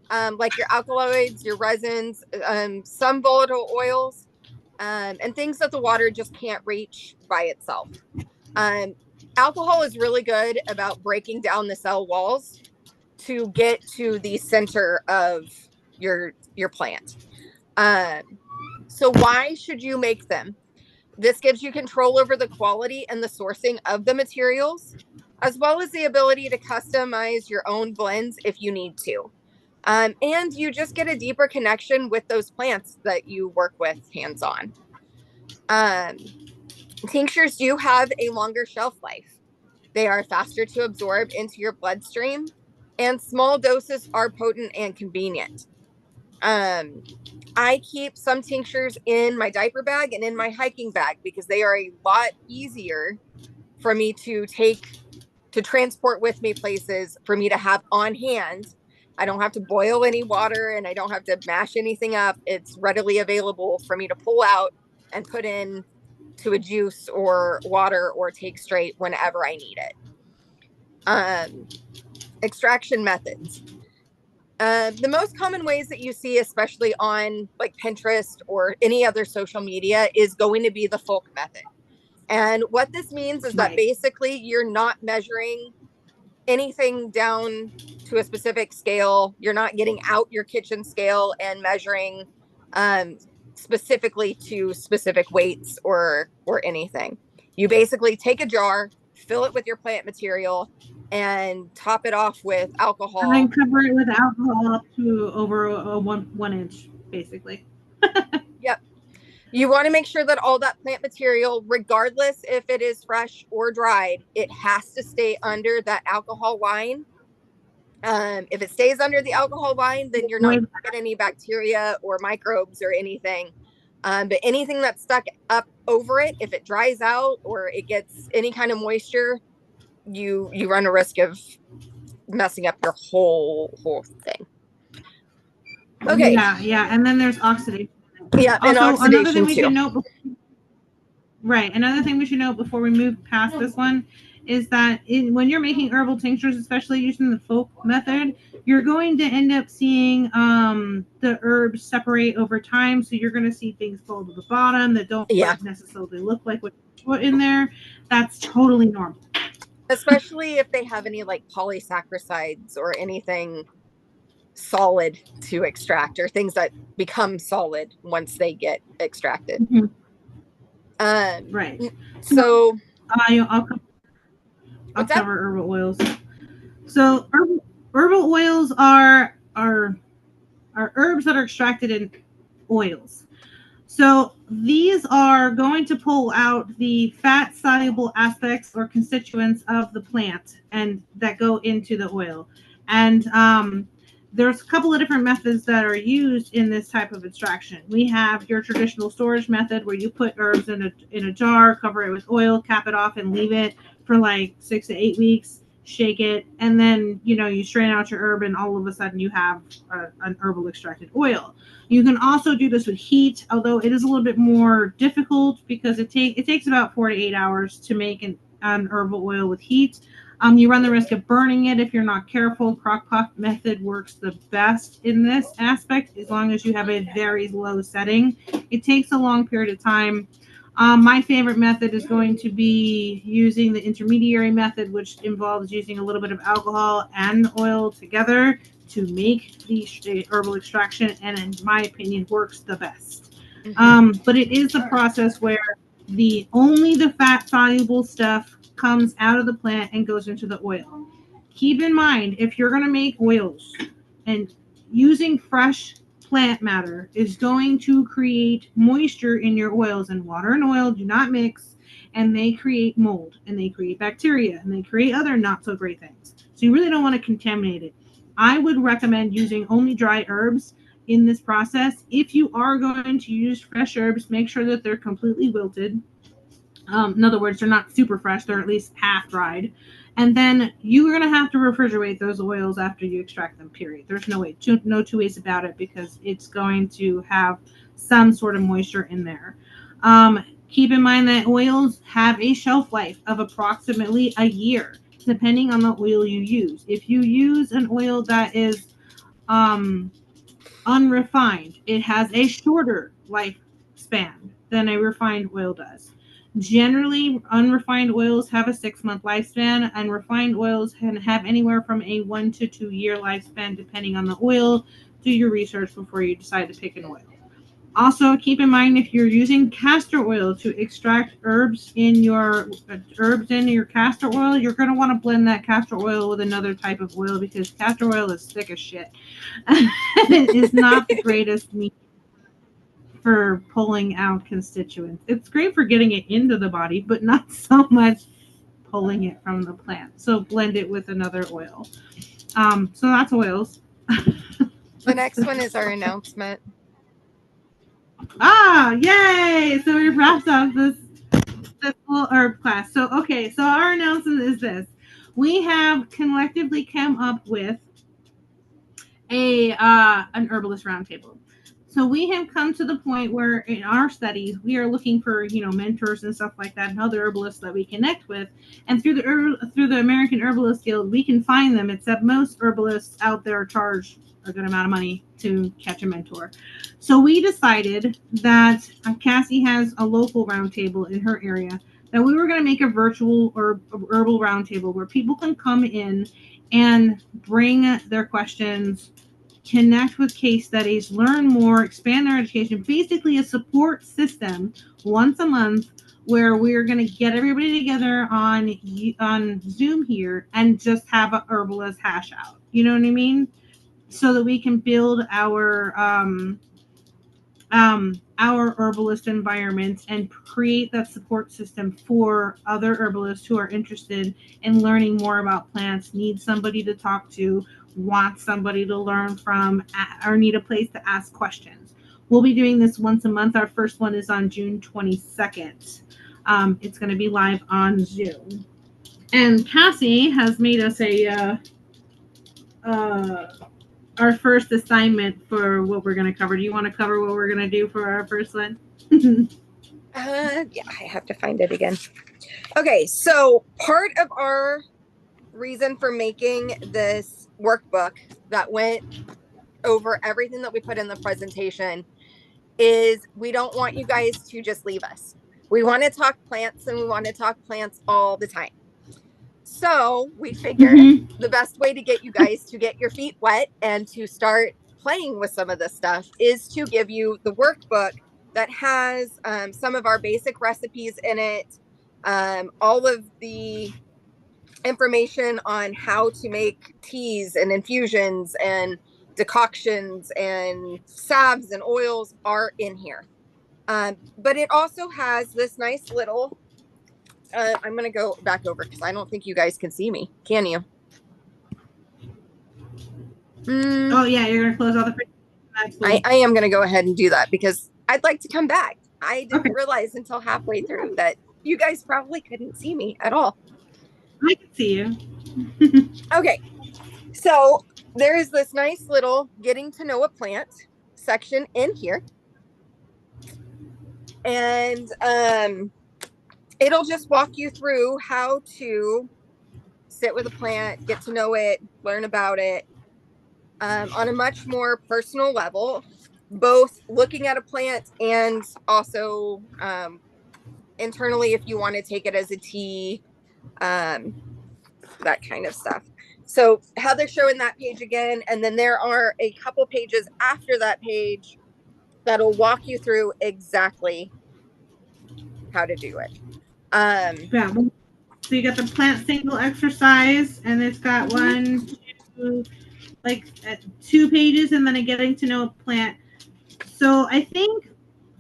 like your alkaloids, your resins, some volatile oils, and things that the water just can't reach by itself. Alcohol is really good about breaking down the cell walls to get to the center of your plant. So why should you make them? This gives you control over the quality and the sourcing of the materials, as well as the ability to customize your own blends if you need to. And you just get a deeper connection with those plants that you work with hands-on. Tinctures do have a longer shelf life. They are faster to absorb into your bloodstream, and small doses are potent and convenient. I keep some tinctures in my diaper bag and in my hiking bag because they are a lot easier for me to transport with me places, for me to have on hand. I don't have to boil any water and I don't have to mash anything up. It's readily available for me to pull out and put in to a juice or water or take straight whenever I need it. Extraction methods. The most common ways that you see, especially on like Pinterest or any other social media, is going to be the folk method. And what this means is that basically you're not measuring anything down to a specific scale. You're not getting out your kitchen scale and measuring specifically to specific weights or anything. You basically take a jar, fill it with your plant material, and top it off with alcohol. And then cover it with alcohol up to over a one inch, basically. Yep. You want to make sure that all that plant material, regardless if it is fresh or dried, it has to stay under that alcohol line. If it stays under the alcohol line, then you're not going to get any bacteria or microbes or anything. But anything that's stuck up over it, if it dries out or it gets any kind of moisture, you run a risk of messing up your whole thing. Okay. Yeah, and then there's oxidation. Yeah, and Also, oxidation another thing we too. should note. Right. Another thing we should note before we move past this one is that when you're making herbal tinctures, especially using the folk method, you're going to end up seeing the herbs separate over time. So you're going to see things fall to the bottom that don't necessarily look like what you put in there. That's totally normal. Especially if they have any like polysaccharides or anything solid to extract, or things that become solid once they get extracted. Mm-hmm. Right. So I'll cover herbal oils. So herbal oils are herbs that are extracted in oils. So these are going to pull out the fat soluble aspects or constituents of the plant and that go into the oil. And there's a couple of different methods that are used in this type of extraction. We have your traditional storage method where you put herbs in a jar, cover it with oil, cap it off, and leave it for like 6 to 8 weeks. Shake it, and then you strain out your herb, and all of a sudden you have an herbal extracted oil. You can also do this with heat, although it is a little bit more difficult because it takes about 4 to 8 hours to make an herbal oil with heat. You run the risk of burning it if you're not careful. Crock-pot method works the best in this aspect as long as you have a very low setting. It takes a long period of time. My favorite method is going to be using the intermediary method, which involves using a little bit of alcohol and oil together to make the herbal extraction, and in my opinion works the best. But it is a process where only the fat soluble stuff comes out of the plant and goes into the oil. Keep in mind, if you're going to make oils, and using fresh plant matter is going to create moisture in your oils, and water and oil do not mix, and they create mold, and they create bacteria, and they create other not so great things. So you really don't want to contaminate it. I would recommend using only dry herbs in this process. If you are going to use fresh herbs, make sure that they're completely wilted. In other words, they're not super fresh, they're at least half dried. And then you're going to have to refrigerate those oils after you extract them, period. There's no two ways about it, because it's going to have some sort of moisture in there. Keep in mind that oils have a shelf life of approximately a year, depending on the oil you use. If you use an oil that is unrefined, it has a shorter lifespan than a refined oil does. Generally, unrefined oils have a 6-month lifespan, and refined oils can have anywhere from a 1 to 2 year lifespan, depending on the oil. Do your research before you decide to pick an oil. Also, keep in mind, if you're using castor oil to extract herbs in your castor oil, you're going to want to blend that castor oil with another type of oil, because castor oil is thick as shit. It is not the greatest meat for pulling out constituents. It's great for getting it into the body, but not so much pulling it from the plant. So blend it with another oil. So that's oils. The next one is our announcement. Yay! So we wrapped up this little herb class. So our announcement is this. We have collectively come up with an herbalist roundtable. So we have come to the point where in our studies, we are looking for, mentors and stuff like that, and other herbalists that we connect with. And through the American Herbalist Guild, we can find them, except most herbalists out there charge a good amount of money to catch a mentor. So we decided that Cassie has a local roundtable in her area, that we were going to make a virtual or herbal roundtable where people can come in and bring their questions, connect with case studies, learn more, expand their education, basically a support system once a month where we're going to get everybody together on Zoom here and just have a herbalist hash out. You know what I mean? So that we can build our our herbalist environment and create that support system for other herbalists who are interested in learning more about plants, need somebody to talk to, want somebody to learn from, or need a place to ask questions. We'll be doing this once a month. Our first one is on June 22nd. It's going to be live on Zoom. And Cassie has made us our first assignment for what we're going to cover. Do you want to cover what we're going to do for our first one? Yeah, I have to find it again. Okay, so part of our reason for making this workbook that went over everything that we put in the presentation is we don't want you guys to just leave us. We want to talk plants, and we want to talk plants all the time. So we figured the best way to get you guys to get your feet wet and to start playing with some of this stuff is to give you the workbook that has some of our basic recipes in it, all of the information on how to make teas and infusions and decoctions and salves and oils are in here. But it also has this nice little, I'm going to go back over because I don't think you guys can see me. Can you? Oh, yeah, you're going to close all the I am going to go ahead and do that because I'd like to come back. I didn't realize until halfway through that you guys probably couldn't see me at all. I can see you. Okay, so there is this nice little getting to know a plant section in here. And it'll just walk you through how to sit with a plant, get to know it, learn about it on a much more personal level, both looking at a plant and also internally if you want to take it as a tea, that kind of stuff. So Heather's showing that page again, and then there are a couple pages after that page that'll walk you through exactly how to do it. Yeah. So you got the plant single exercise, and it's got one, two, like 2 pages, and then a getting to know a plant. So I think,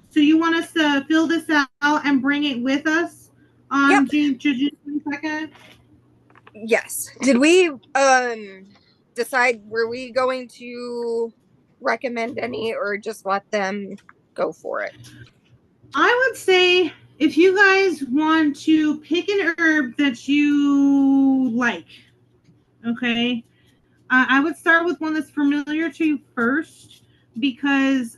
so you want us to fill this out and bring it with us on June 22nd? Yes. Did we decide, were we going to recommend any or just let them go for it? I would say if you guys want to pick an herb that you like, okay, I would start with one that's familiar to you first because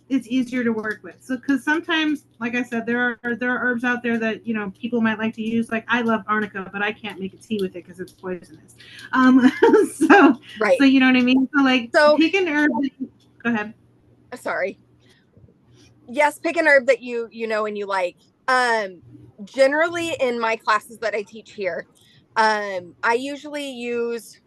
it's easier to work with. So, because sometimes, like I said, there are herbs out there that people might like to use. Like I love arnica, but I can't make a tea with it because it's poisonous. So right. So you know what I mean. So pick an herb. Go ahead. Sorry. Yes, pick an herb that you know and you like. Generally, in my classes that I teach here, I usually use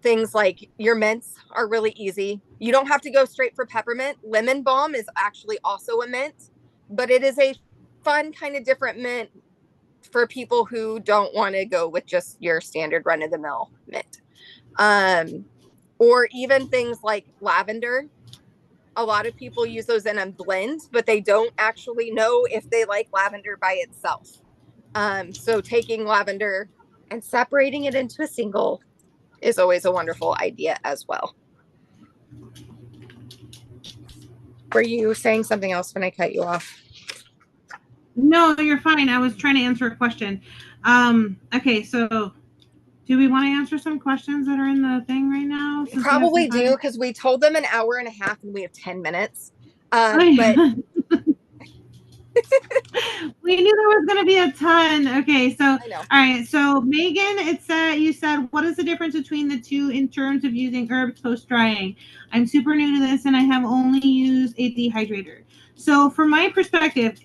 things like your mints are really easy. You don't have to go straight for peppermint. Lemon balm is actually also a mint, but it is a fun kind of different mint for people who don't want to go with just your standard run-of-the-mill mint. Or even things like lavender. A lot of people use those in a blend, but they don't actually know if they like lavender by itself. So taking lavender and separating it into a single is always a wonderful idea as well. Were you saying something else when I cut you off? No, you're fine. I was trying to answer a question. Okay, so do we want to answer some questions that are in the thing right now? We probably do because we told them an hour and a half and we have 10 minutes. But we knew there was going to be a ton. Okay, so all right. So Megan, you said, what is the difference between the two in terms of using herbs post drying? I'm super new to this and I have only used a dehydrator. So from my perspective,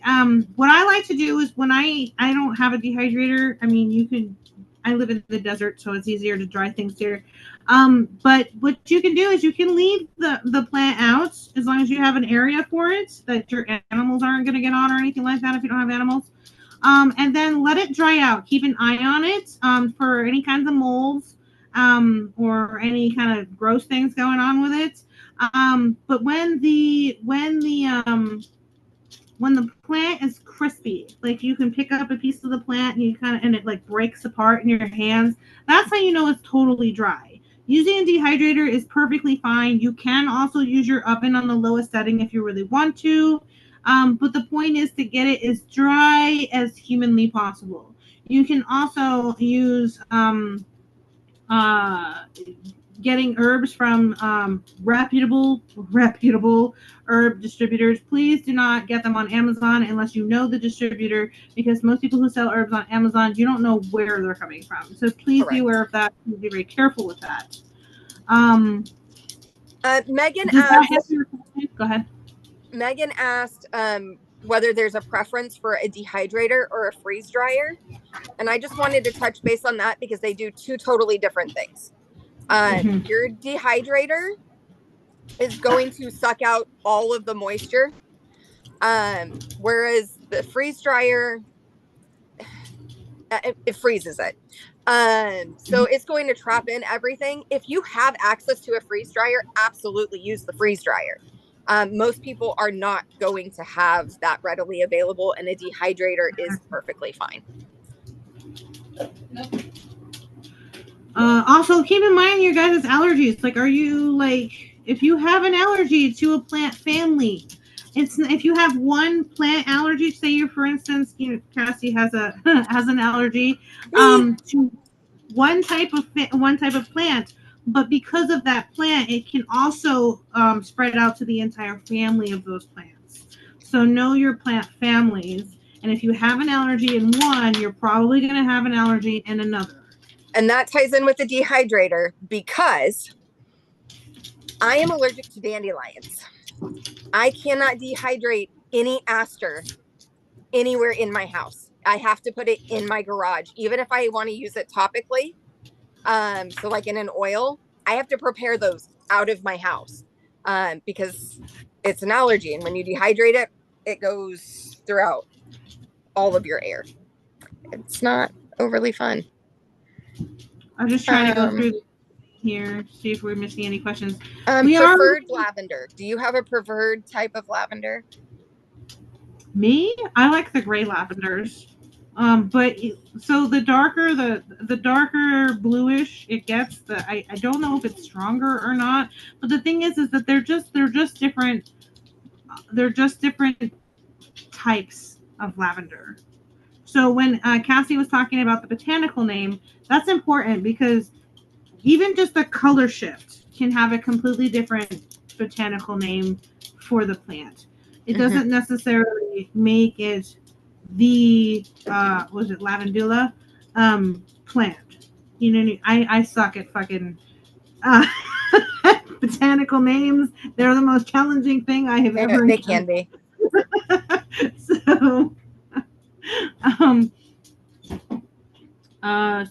what I like to do is when I don't have a dehydrator, I mean, I live in the desert, so it's easier to dry things here. But what you can do is you can leave the plant out as long as you have an area for it that your animals aren't going to get on or anything like that if you don't have animals. And then let it dry out. Keep an eye on it for any kinds of molds or any kind of gross things going on with it. But when the plant is crispy, like you can pick up a piece of the plant and it like breaks apart in your hands, that's how you know it's totally dry. Using a dehydrator is perfectly fine. You can also use your oven on the lowest setting if you really want to. But the point is to get it as dry as humanly possible. You can also use uh, getting herbs from reputable herb distributors. Please do not get them on Amazon unless you know the distributor, because most people who sell herbs on Amazon, you don't know where they're coming from. So please be aware of that. Please be very careful with that. Megan Does that asked. answer your question? Go ahead. Megan asked whether there's a preference for a dehydrator or a freeze dryer, and I just wanted to touch base on that because they do two totally different things. Your dehydrator is going to suck out all of the moisture, whereas the freeze dryer, it freezes it. So it's going to trap in everything. If you have access to a freeze dryer, absolutely use the freeze dryer. Most people are not going to have that readily available, and a dehydrator is perfectly fine. Also, keep in mind your guys' allergies. Like, are you like, if you have an allergy to a plant family, if you have one plant allergy, say you're, for instance, Cassie has an allergy to one type of plant, but because of that plant, it can also spread out to the entire family of those plants. So know your plant families, and if you have an allergy in one, you're probably going to have an allergy in another. And that ties in with the dehydrator because I am allergic to dandelions. I cannot dehydrate any aster anywhere in my house. I have to put it in my garage, even if I want to use it topically. So like in an oil, I have to prepare those out of my house because it's an allergy. And when you dehydrate it, it goes throughout all of your air. It's not overly fun. I'm just trying to go through here, see if we're missing any questions. Preferred lavender. Do you have a preferred type of lavender? Me? I like the gray lavenders. But so the darker bluish it gets, I don't know if it's stronger or not. But the thing is that they're just different. They're just different types of lavender. So when Cassie was talking about the botanical name, that's important because even just the color shift can have a completely different botanical name for the plant. It doesn't necessarily make it the was it lavandula plant. You know, I suck at fucking botanical names. They're the most challenging thing I have ever. They can be.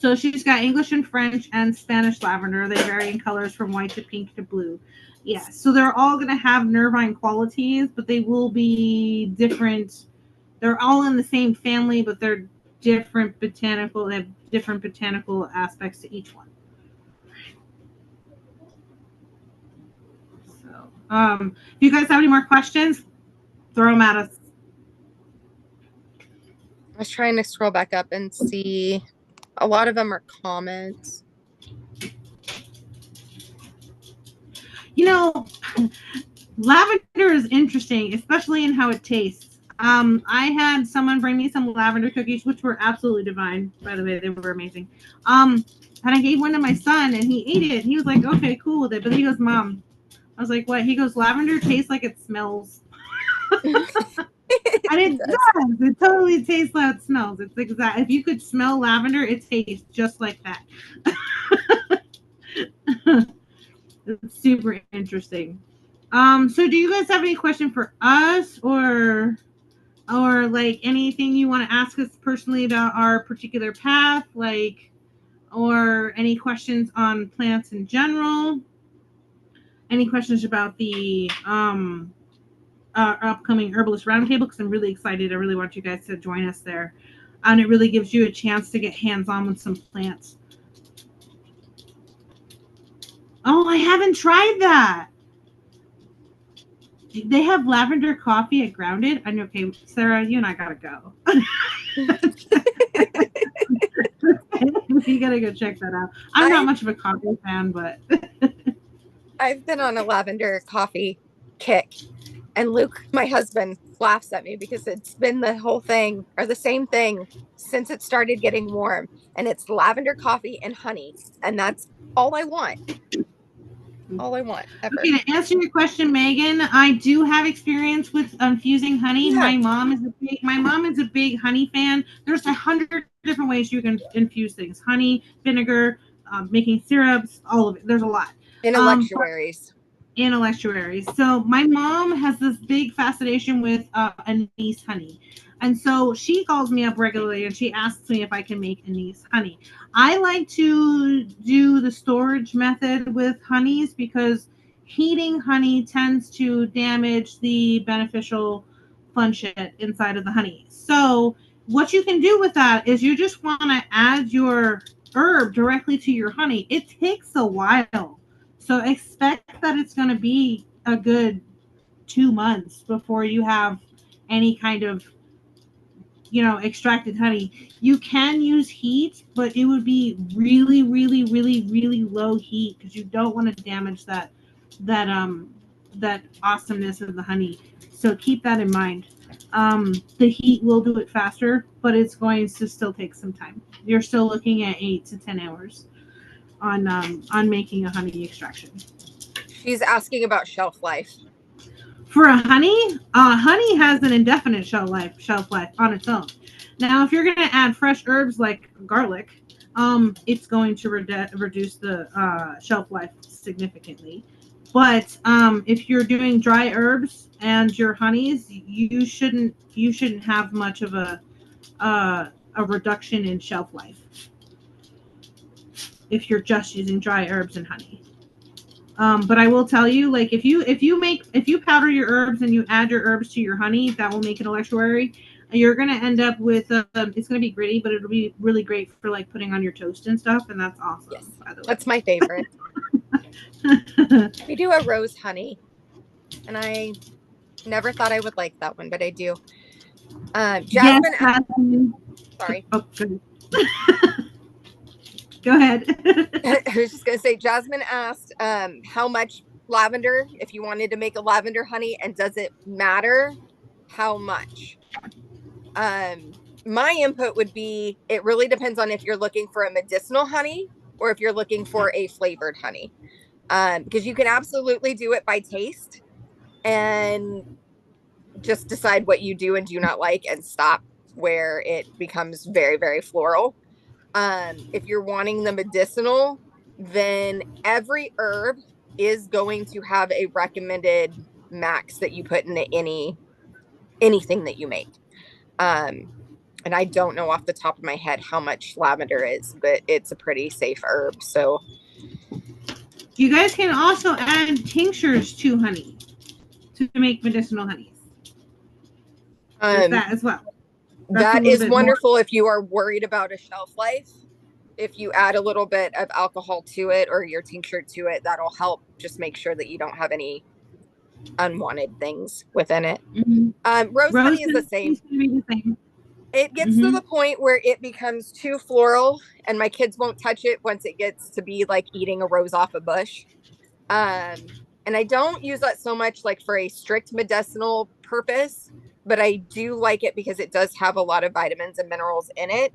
So she's got English and French and Spanish lavender. They vary in colors from white to pink to blue. Yes, so they're all going to have nervine qualities, but they will be different. They're all in the same family, but they're different botanical. They have different botanical aspects to each one. So, if you guys have any more questions, throw them at us. I was trying to scroll back up and see. A lot of them are comments. You know, lavender is interesting, especially in how it tastes. I had someone bring me some lavender cookies, which were absolutely divine, by the way. They were amazing. And I gave one to my son, and he ate it. He was like, okay, cool with it. But he goes, Mom. I was like, what? He goes, lavender tastes like it smells. And it does. It totally tastes like it smells. It's exact. If you could smell lavender, it tastes just like that. It's super interesting. So do you guys have any question for us or like anything you want to ask us personally about our particular path, like, or any questions on plants in general? Any questions about the upcoming herbalist roundtable? Because I'm really excited. I really want you guys to join us there, and it really gives you a chance to get hands-on with some plants. Oh, I haven't tried that. They have lavender coffee at Grounded. And okay, Sarah, you and I gotta go. You gotta go check that out. I'm not much of a coffee fan, but I've been on a lavender coffee kick, and Luke, my husband, laughs at me because it's been the whole thing or the same thing since it started getting warm. And it's lavender coffee and honey. And that's all I want. All I want ever. Okay, to answer your question, Megan, I do have experience with infusing honey. Yeah. My mom is a big honey fan. There's 100 different ways you can infuse things: honey, vinegar, making syrups, all of it. There's a lot. Intellectuaries. So my mom has this big fascination with anise honey. And so she calls me up regularly and she asks me if I can make anise honey. I like to do the storage method with honeys because heating honey tends to damage the beneficial fun shit inside of the honey. So what you can do with that is you just want to add your herb directly to your honey. It takes a while. So expect that it's going to be a good 2 months before you have any kind of, extracted honey. You can use heat, but it would be really, really, really, really low heat because you don't want to damage that awesomeness of the honey. So keep that in mind. The heat will do it faster, but it's going to still take some time. You're still looking at 8 to 10 hours on making a honey extraction. She's asking about shelf life. For a honey has an indefinite shelf life on its own. Now, if you're going to add fresh herbs like garlic, it's going to reduce the shelf life significantly. But if you're doing dry herbs and your honeys, you shouldn't have much of a reduction in shelf life if you're just using dry herbs and honey. But I will tell you, like if you powder your herbs and you add your herbs to your honey, that will make an electuary. You're gonna end up with it's gonna be gritty, but it'll be really great for like putting on your toast and stuff, and that's awesome. Yes, by the way. that's my favorite. We do a rose honey, and I never thought I would like that one, but I do. Jasmine. Yes, sorry. Oh, good. Go ahead. I was just going to say, Jasmine asked how much lavender, if you wanted to make a lavender honey, and does it matter how much? My input would be, it really depends on if you're looking for a medicinal honey or if you're looking for a flavored honey. Because you can absolutely do it by taste and just decide what you do and do not like and stop where it becomes very, very floral. If you're wanting the medicinal, then every herb is going to have a recommended max that you put into anything that you make. And I don't know off the top of my head how much lavender is, but it's a pretty safe herb. So you guys can also add tinctures to honey to make medicinal honeys. That as well. That is wonderful if you are worried about a shelf life. If you add a little bit of alcohol to it or your tincture to it, that'll help just make sure that you don't have any unwanted things within it. Mm-hmm. Rose honey is the same. It gets to the point where it becomes too floral and my kids won't touch it once it gets to be like eating a rose off a bush. And I don't use that so much like for a strict medicinal purpose, but I do like it because it does have a lot of vitamins and minerals in it.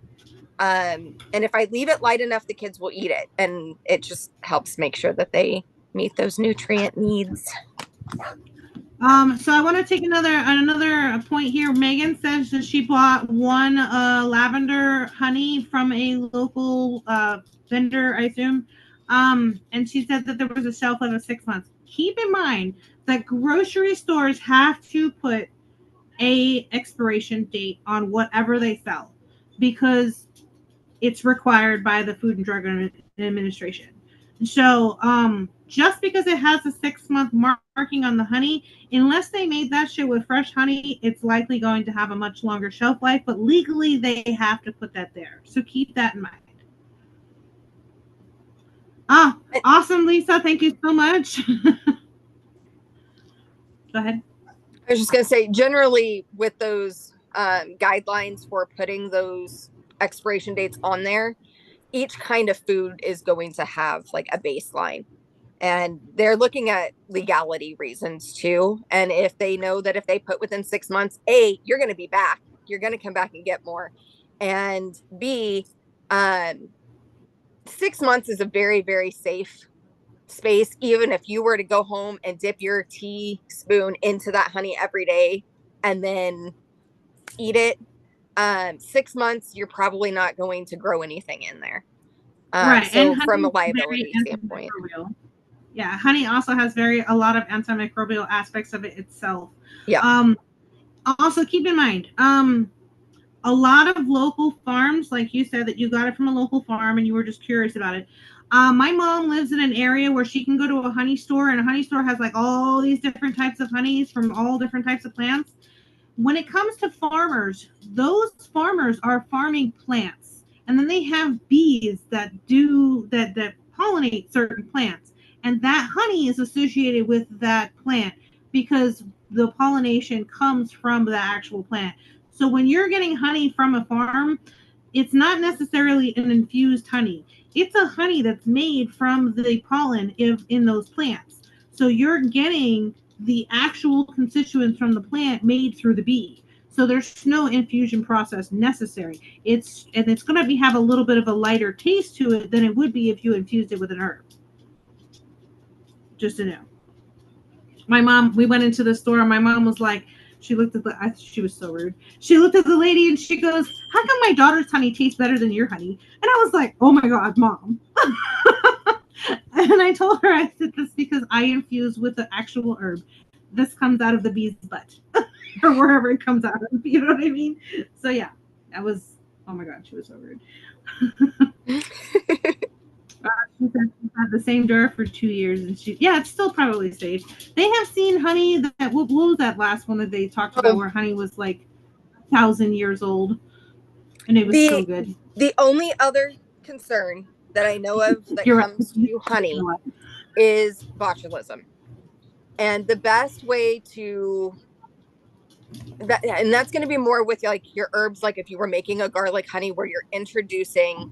And if I leave it light enough, the kids will eat it. And it just helps make sure that they meet those nutrient needs. So I want to take another point here. Megan says that she bought one lavender honey from a local vendor, I assume. And she said that there was a shelf life of 6 months. Keep in mind that grocery stores have to put a expiration date on whatever they sell because it's required by the Food and Drug Administration. So just because it has a 6 month marking on the honey, unless they made that shit with fresh honey, it's likely going to have a much longer shelf life, but legally they have to put that there. So keep that in mind. Awesome, Lisa. Thank you so much. Go ahead. I was just going to say, generally with those guidelines for putting those expiration dates on there, each kind of food is going to have like a baseline. And they're looking at legality reasons too. And if they know that if they put within 6 months, A, you're going to be back, you're going to come back and get more. And B, 6 months is a very, very safe space. Even if you were to go home and dip your teaspoon into that honey every day and then eat it, 6 months, you're probably not going to grow anything in there. Right. So And from a honey is liability very standpoint. antimicrobial. Yeah, honey also has a lot of antimicrobial aspects of it itself. Yeah. Also keep in mind, a lot of local farms, like you said, that you got it from a local farm and you were just curious about it. My mom lives in an area where she can go to a honey store, and a honey store has like all these different types of honeys from all different types of plants. When it comes to farmers, those farmers are farming plants, and then they have bees that pollinate certain plants, and that honey is associated with that plant because the pollination comes from the actual plant. So when you're getting honey from a farm, it's not necessarily an infused honey. It's a honey that's made from the pollen in those plants. So you're getting the actual constituents from the plant made through the bee. So there's no infusion process necessary. It's going to have a little bit of a lighter taste to it than it would be if you infused it with an herb. Just to know. We went into the store and my mom was like, she was so rude. She looked at the lady and she goes, "How come my daughter's honey tastes better than your honey?" And I was like, "Oh my God, Mom." And I told her, I said, "This because I infuse with the actual herb. This comes out of the bee's butt or wherever it comes out of." You know what I mean? So yeah, that was, oh my God, she was so rude. She said she's had the same door for 2 years, and it's still probably safe. They have seen honey what was that last one that they talked about where honey was like 1,000 years old, and it was still good. The only other concern that I know of that comes to honey is botulism. And the best way to that, and that's going to be more with like your herbs, like if you were making a garlic honey where you're introducing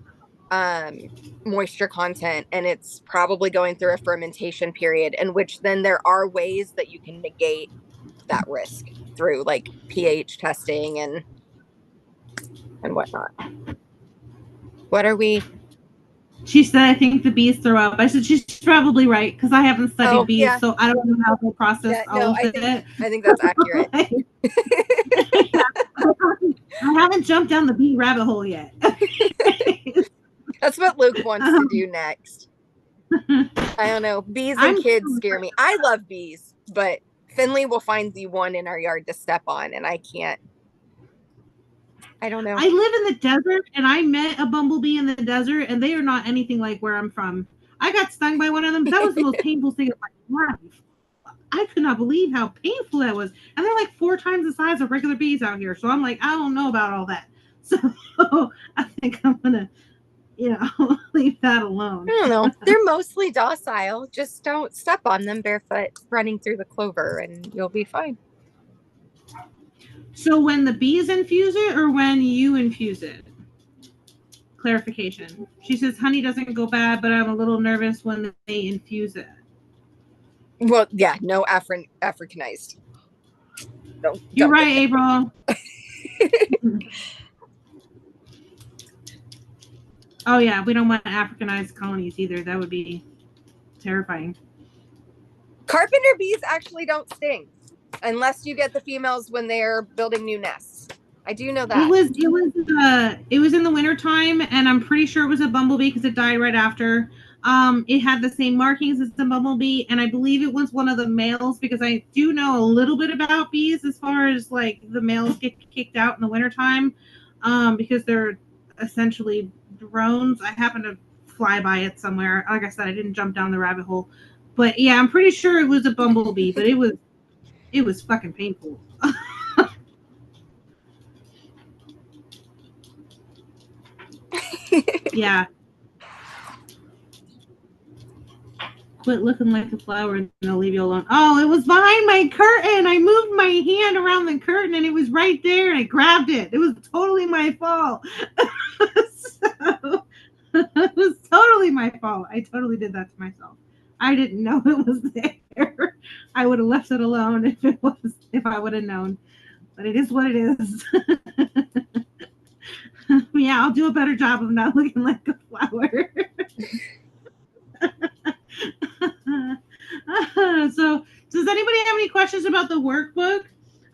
moisture content and it's probably going through a fermentation period, in which then there are ways that you can negate that risk through like pH testing and whatnot. What are we? She said, "I think the bees throw up." I said, "She's probably right because I haven't studied bees, so I don't know how they process all of it." I think that's accurate. I haven't jumped down the bee rabbit hole yet. That's what Luke wants to do next. I don't know. Bees and kids scare me. I love bees, but Finley will find the one in our yard to step on, and I can't. I don't know. I live in the desert, and I met a bumblebee in the desert, and they are not anything like where I'm from. I got stung by one of them. That was the most painful thing of my life. I could not believe how painful that was. And they're like 4 times the size of regular bees out here. So I'm like, I don't know about all that. So I think I'm going to, leave that alone. I don't know. They're mostly docile. Just don't step on them barefoot running through the clover and you'll be fine. So when the bees infuse it or when you infuse it? Clarification. She says honey doesn't go bad, but I'm a little nervous when they infuse it. Well, yeah, no Africanized. You're right, April. Oh yeah, we don't want Africanized colonies either. That would be terrifying. Carpenter bees actually don't sting unless you get the females when they're building new nests. I do know that. It was in the wintertime, and I'm pretty sure it was a bumblebee because it died right after. It had the same markings as the bumblebee, and I believe it was one of the males because I do know a little bit about bees as far as like the males get kicked out in the wintertime because they're essentially drones. I happened to fly by it somewhere. Like I said, I didn't jump down the rabbit hole. But yeah, I'm pretty sure it was a bumblebee, but it was fucking painful. Yeah. quit looking like a flower and they'll leave you alone. Oh, it was behind my curtain. I moved my hand around the curtain and it was right there and I grabbed it. It was totally my fault. So, it was totally my fault. I totally did that to myself. I didn't know it was there. I would have left it alone if I would have known. But it is what it is. Yeah, I'll do a better job of not looking like a flower. So, does anybody have any questions about the workbook?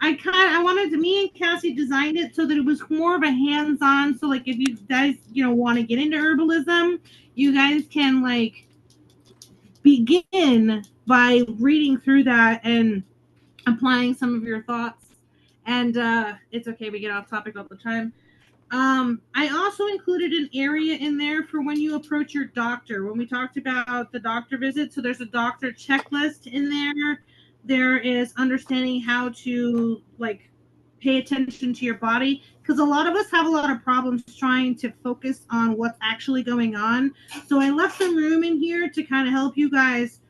I wanted to, me and Cassie designed it so that it was more of a hands-on. So, like, if you guys, want to get into herbalism, you guys can like begin by reading through that and applying some of your thoughts. And it's okay, we get off topic all the time. I also included an area in there for when you approach your doctor. When we talked about the doctor visit, so there's a doctor checklist in there. There is understanding how to like pay attention to your body, because a lot of us have a lot of problems trying to focus on what's actually going on. So I left some room in here to kind of help you guys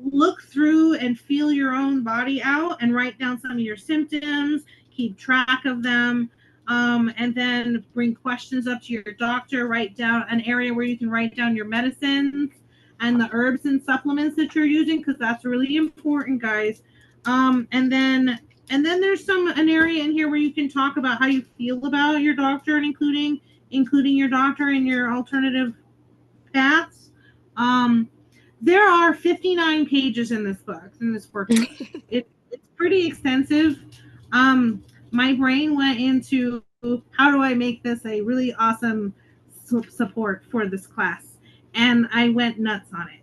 look through and feel your own body out and write down some of your symptoms, keep track of them. And then bring questions up to your doctor, write down an area where you can write down your medicines and the herbs and supplements that you're using, because that's really important, guys. And then there's an area in here where you can talk about how you feel about your doctor and including your doctor in your alternative paths. There are 59 pages in this book, in this workbook. It's pretty extensive. My brain went into how do I make this a really awesome support for this class, and I went nuts on it.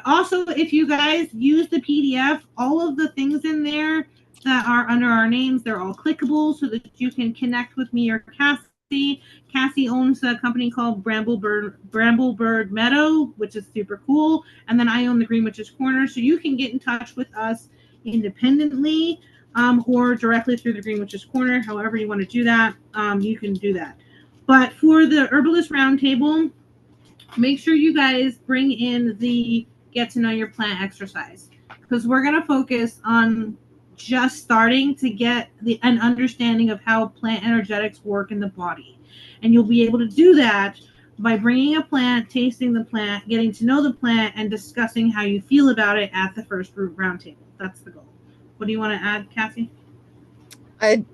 Also, if you guys use the PDF, all of the things in there that are under our names, they're all clickable so that you can connect with me or Cassie. Cassie owns a company called Bramblebird Meadow, which is super cool. And then I own the Green Witch's Corner. So you can get in touch with us independently or directly through the Green Witch's Corner. However you want to do that, you can do that. But for the Herbalist Roundtable, make sure you guys bring in the Get to Know Your Plant exercise, because we're going to focus on just starting to get an understanding of how plant energetics work in the body. And you'll be able to do that by bringing a plant, tasting the plant, getting to know the plant, and discussing how you feel about it at the first group roundtable. That's the goal. What do you want to add, Cassie? I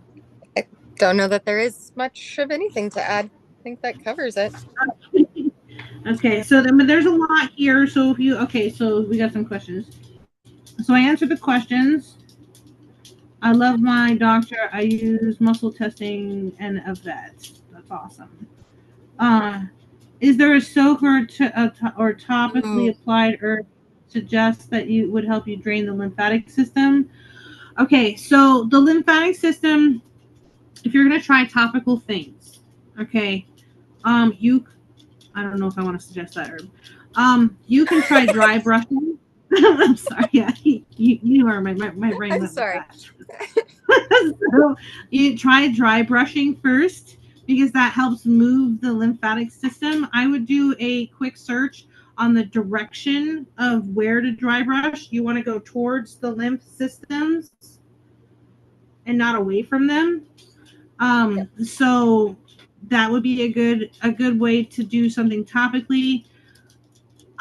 don't know that there is much of anything to add. I think that covers it. Okay, so there's a lot here. So so we got some questions. So I answered the questions. I love my doctor. I use muscle testing and a vet. That's awesome. Is there a soak or topically applied herb suggests that you would help you drain the lymphatic system? Okay, so the lymphatic system, if you're going to try topical things, okay, I don't know if I want to suggest that herb. You can try dry brushing. I'm sorry. Yeah, you are my brain. I'm sorry. So you try dry brushing first, because that helps move the lymphatic system. I would do a quick search on the direction of where to dry brush. You want to go towards the lymph systems and not away from them. So that would be a good way to do something topically.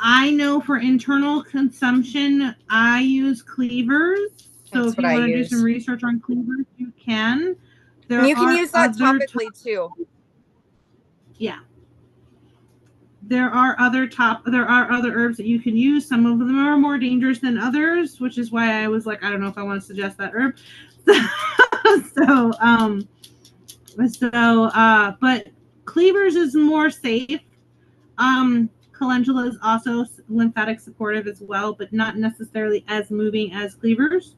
I know for internal consumption, I use cleavers. So if you want to do some research on cleavers, you can. You can use that topically too. Yeah. There are other herbs that you can use. Some of them are more dangerous than others, which is why I was like, I don't know if I want to suggest that herb. But cleavers is more safe. Calendula is also lymphatic supportive as well, but not necessarily as moving as cleavers.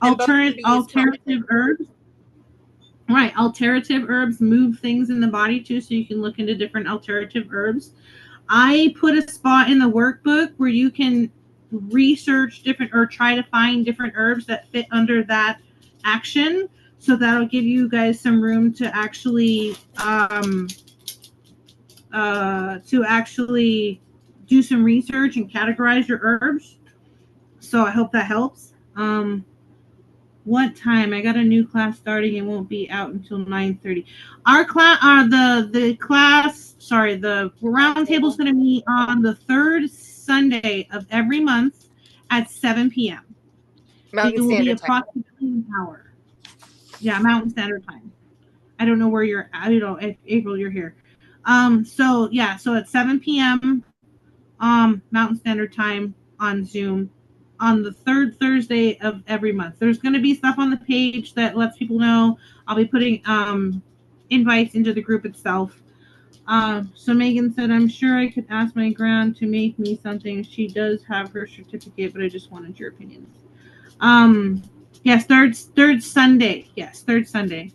Alternative herbs. Right, alternative herbs move things in the body too, so you can look into different alternative herbs. I put a spot in the workbook where you can research different or try to find different herbs that fit under that action. So that'll give you guys some room to actually to actually do some research and categorize your herbs. So I hope that helps. What time? I got a new class starting. It won't be out until 9:30. Our class, the class, sorry, the round table is going to meet on the third Sunday of every month at 7 p.m. It Mountain will be Standard Time. approximately an hour. Yeah, Mountain Standard Time. I don't know where you're. I don't know if April you're here. So yeah, so at 7 p.m. Mountain Standard Time on Zoom on the third Thursday of every month. There's going to be stuff on the page that lets people know. I'll be putting invites into the group itself. So Megan said, I'm sure I could ask my grand to make me something. She does have her certificate, but I just wanted your opinions. Yes, third Sunday. Yes, third Sunday.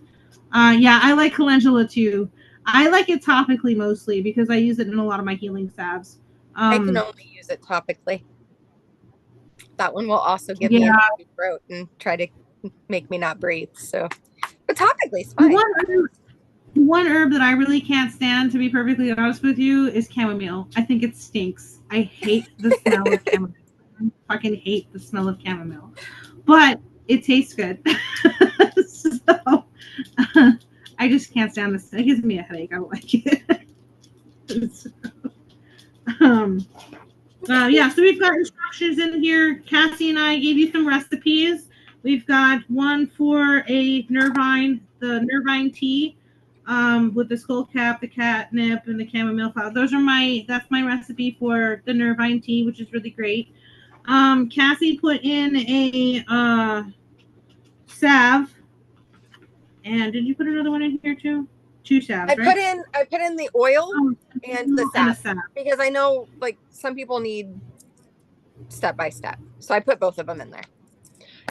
Yeah, I like calendula too. I like it topically mostly because I use it in a lot of my healing salves. I can only use it topically. That one will also give me Yeah. an itchy throat and try to make me not breathe. So, but topically is fine. One herb that I really can't stand, to be perfectly honest with you, is chamomile. I think it stinks. I hate the smell of chamomile. I fucking hate the smell of chamomile. But it tastes good. So I just can't stand this. It gives me a headache. I don't like it. So, yeah, so we've got instructions in here. Cassie and I gave you some recipes. We've got one for a nervine, the nervine tea, with the skull cap, the catnip, and the chamomile flower. That's my recipe for the nervine tea, which is really great. Cassie put in a salve. And did you put another one in here too? Two salves, right? I put in the oil and the salve because I know like some people need step by step. So I put both of them in there.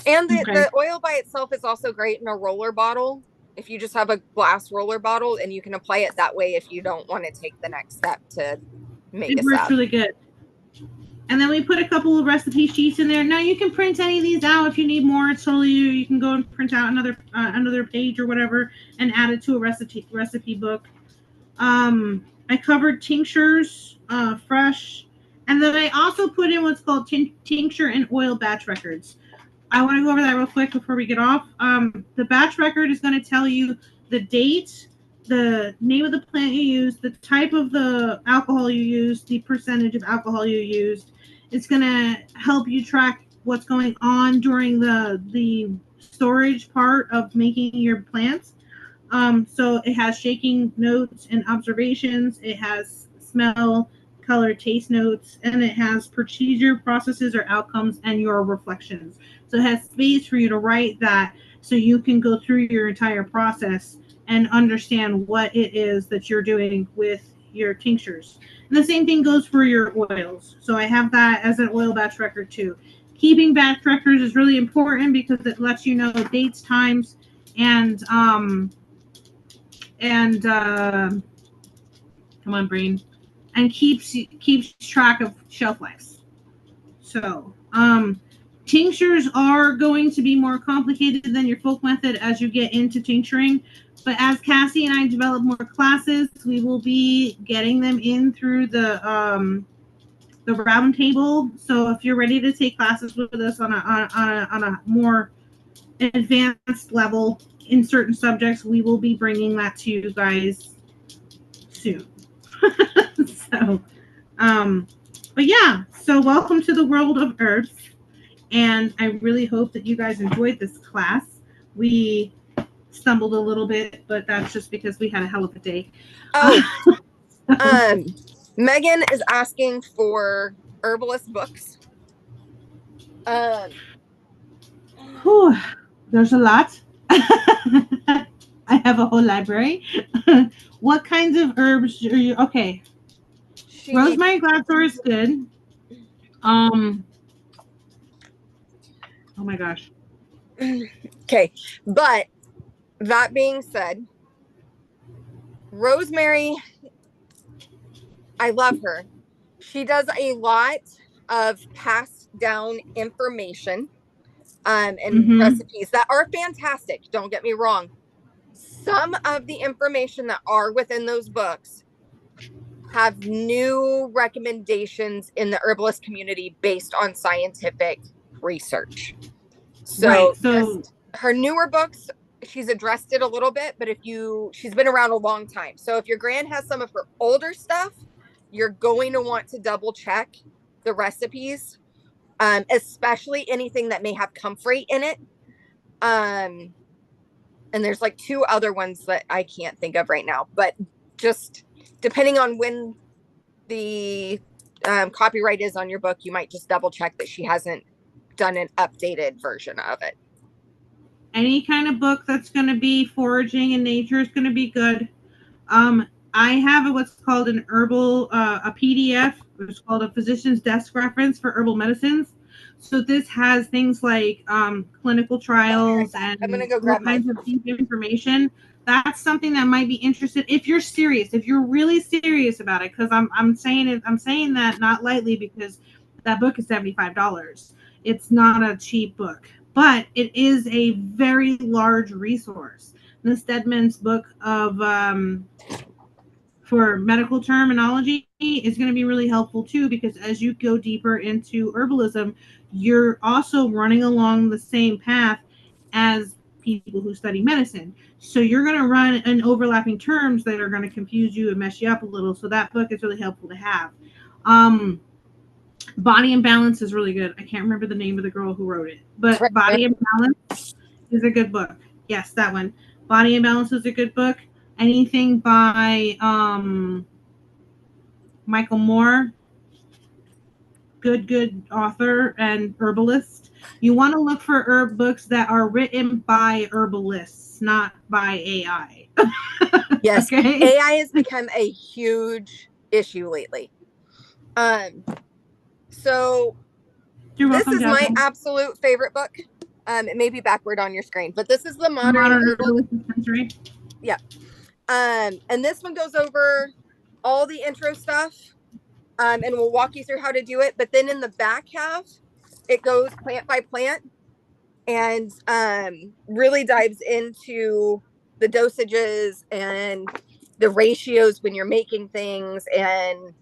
And the oil by itself is also great in a roller bottle. If you just have a glass roller bottle, and you can apply it that way if you don't want to take the next step to make it a works salve. really good. And then we put a couple of recipe sheets in there. Now you can print any of these out if you need more. It's totally you. You can go and print out another page or whatever and add it to a recipe book. I covered tinctures, fresh, and then I also put in what's called tincture and oil batch records. I want to go over that real quick before we get off. The batch record is going to tell you the date, the name of the plant you used, the type of the alcohol you used, the percentage of alcohol you used. It's going to help you track what's going on during the storage part of making your plants. So it has shaking notes and observations. It has smell, color, taste notes, and it has procedure, processes, or outcomes, and your reflections. So it has space for you to write that so you can go through your entire process and understand what it is that you're doing with your tinctures. And the same thing goes for your oils. So I have that as an oil batch record too. Keeping batch records is really important because it lets you know dates, times, and come on, brain, and keeps track of shelf lives. So tinctures are going to be more complicated than your folk method as you get into tincturing. But as Cassie and I develop more classes, we will be getting them in through the round table. So if you're ready to take classes with us on a more advanced level in certain subjects, we will be bringing that to you guys soon. So, but yeah, so welcome to the world of herbs. And I really hope that you guys enjoyed this class. We stumbled a little bit, but that's just because we had a hell of a day. Megan is asking for herbalist books. There's a lot. I have a whole library. What kinds of herbs are you? Okay. Rosemary glassdoor is good. Oh my gosh. Okay, but that being said, Rosemary, I love her. She does a lot of passed down information and recipes that are fantastic. Don't get me wrong. Some of the information that are within those books have new recommendations in the herbalist community based on scientific research. So, right. So just her newer books, she's addressed it a little bit, but she's been around a long time. So if your grand has some of her older stuff, you're going to want to double check the recipes, especially anything that may have comfrey in it. And there's like two other ones that I can't think of right now, but just depending on when the copyright is on your book, you might just double check that she hasn't done an updated version of it. any kind of book that's going to be foraging in nature is going to be good. I have what's called an herbal, a PDF. It's called a physician's desk reference for herbal medicines. So this has things like clinical trials and I'm gonna go all grab kinds of deep information. That's something that might be interested if you're serious, if you're really serious about it. Because I'm saying that not lightly, because that book is $75. It's not a cheap book, but it is a very large resource. The Stedman's book of for medical terminology is going to be really helpful too, because as you go deeper into herbalism, you're also running along the same path as people who study medicine. So you're going to run in overlapping terms that are going to confuse you and mess you up a little. So that book is really helpful to have. Body and Balance is really good. I can't remember the name of the girl who wrote it, but right Body and Balance is a good book. Yes, that one. Body and Balance is a good book. Anything by Michael Moore, good author and herbalist. You want to look for herb books that are written by herbalists, not by AI. Yes, Okay. AI has become a huge issue lately. So You're this welcome, is my Jasmine. absolute favorite book. It may be backward on your screen, but this is the Modern Modern Herbal. Herbalist Dispensary. Yeah. And this one goes over all the intro stuff. And we'll walk you through how to do it. But then in the back half, it goes plant by plant and really dives into the dosages and the ratios when you're making things, and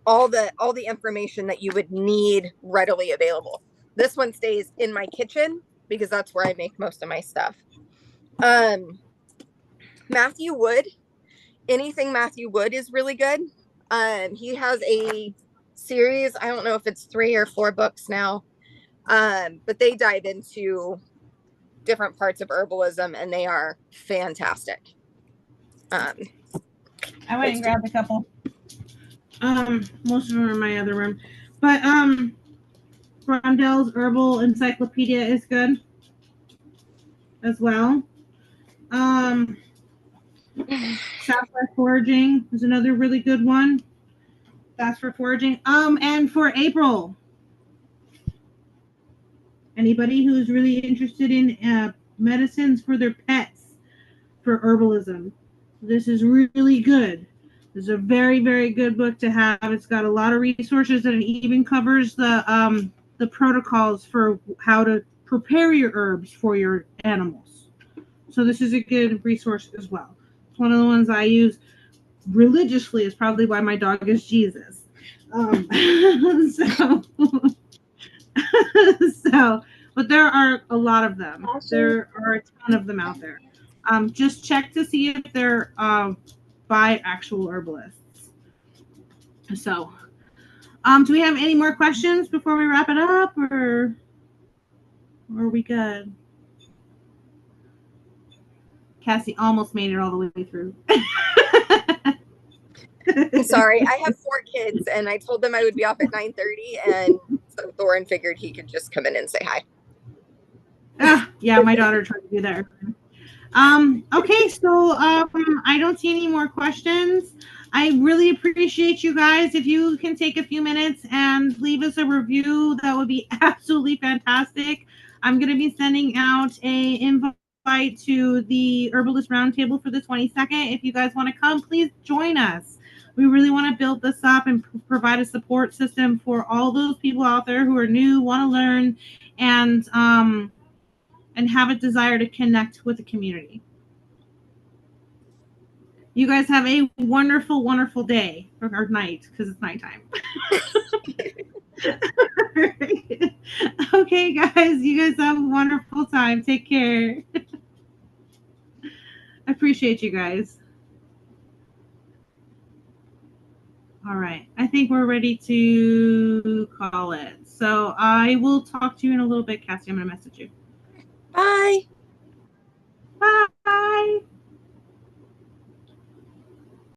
all the information that you would need readily available. This one stays in my kitchen because that's where I make most of my stuff. Matthew Wood, anything Matthew Wood is really good. He has a series. I don't know if it's 3 or 4 books now, but they dive into different parts of herbalism, and they are fantastic. I went and grabbed a couple. Most of them are in my other room, but Rondell's Herbal Encyclopedia is good as well. Southwest Foraging is another really good one. That's for foraging. And for April, anybody who's really interested in medicines for their pets for herbalism, this is really good. This is a very, very good book to have. It's got a lot of resources, and it even covers the protocols for how to prepare your herbs for your animals. So this is a good resource as well. It's one of the ones I use religiously. Is probably why my dog is Jesus. So, but there are a lot of them. There are a ton of them out there. Just check to see if they're by actual herbalists. So, do we have any more questions before we wrap it up, or are we good? Cassie almost made it all the way through. I'm sorry. I have 4 kids, and I told them I would be off at 9:30, and so Thorin figured he could just come in and say hi. Yeah, my daughter tried to do that. Okay, so I don't see any more questions. I really appreciate you guys. If you can take a few minutes and leave us a review, that would be absolutely fantastic. I'm going to be sending out a invite to the Herbalist Roundtable for the 22nd. If you guys want to come, please join us. We really want to build this up and provide a support system for all those people out there who are new, want to learn, and have a desire to connect with the community. You guys have a wonderful, wonderful day or night because it's nighttime. Okay, guys, you guys have a wonderful time. Take care. I appreciate you guys. All right, I think we're ready to call it. So I will talk to you in a little bit, Cassie. I'm going to message you. Bye. Bye.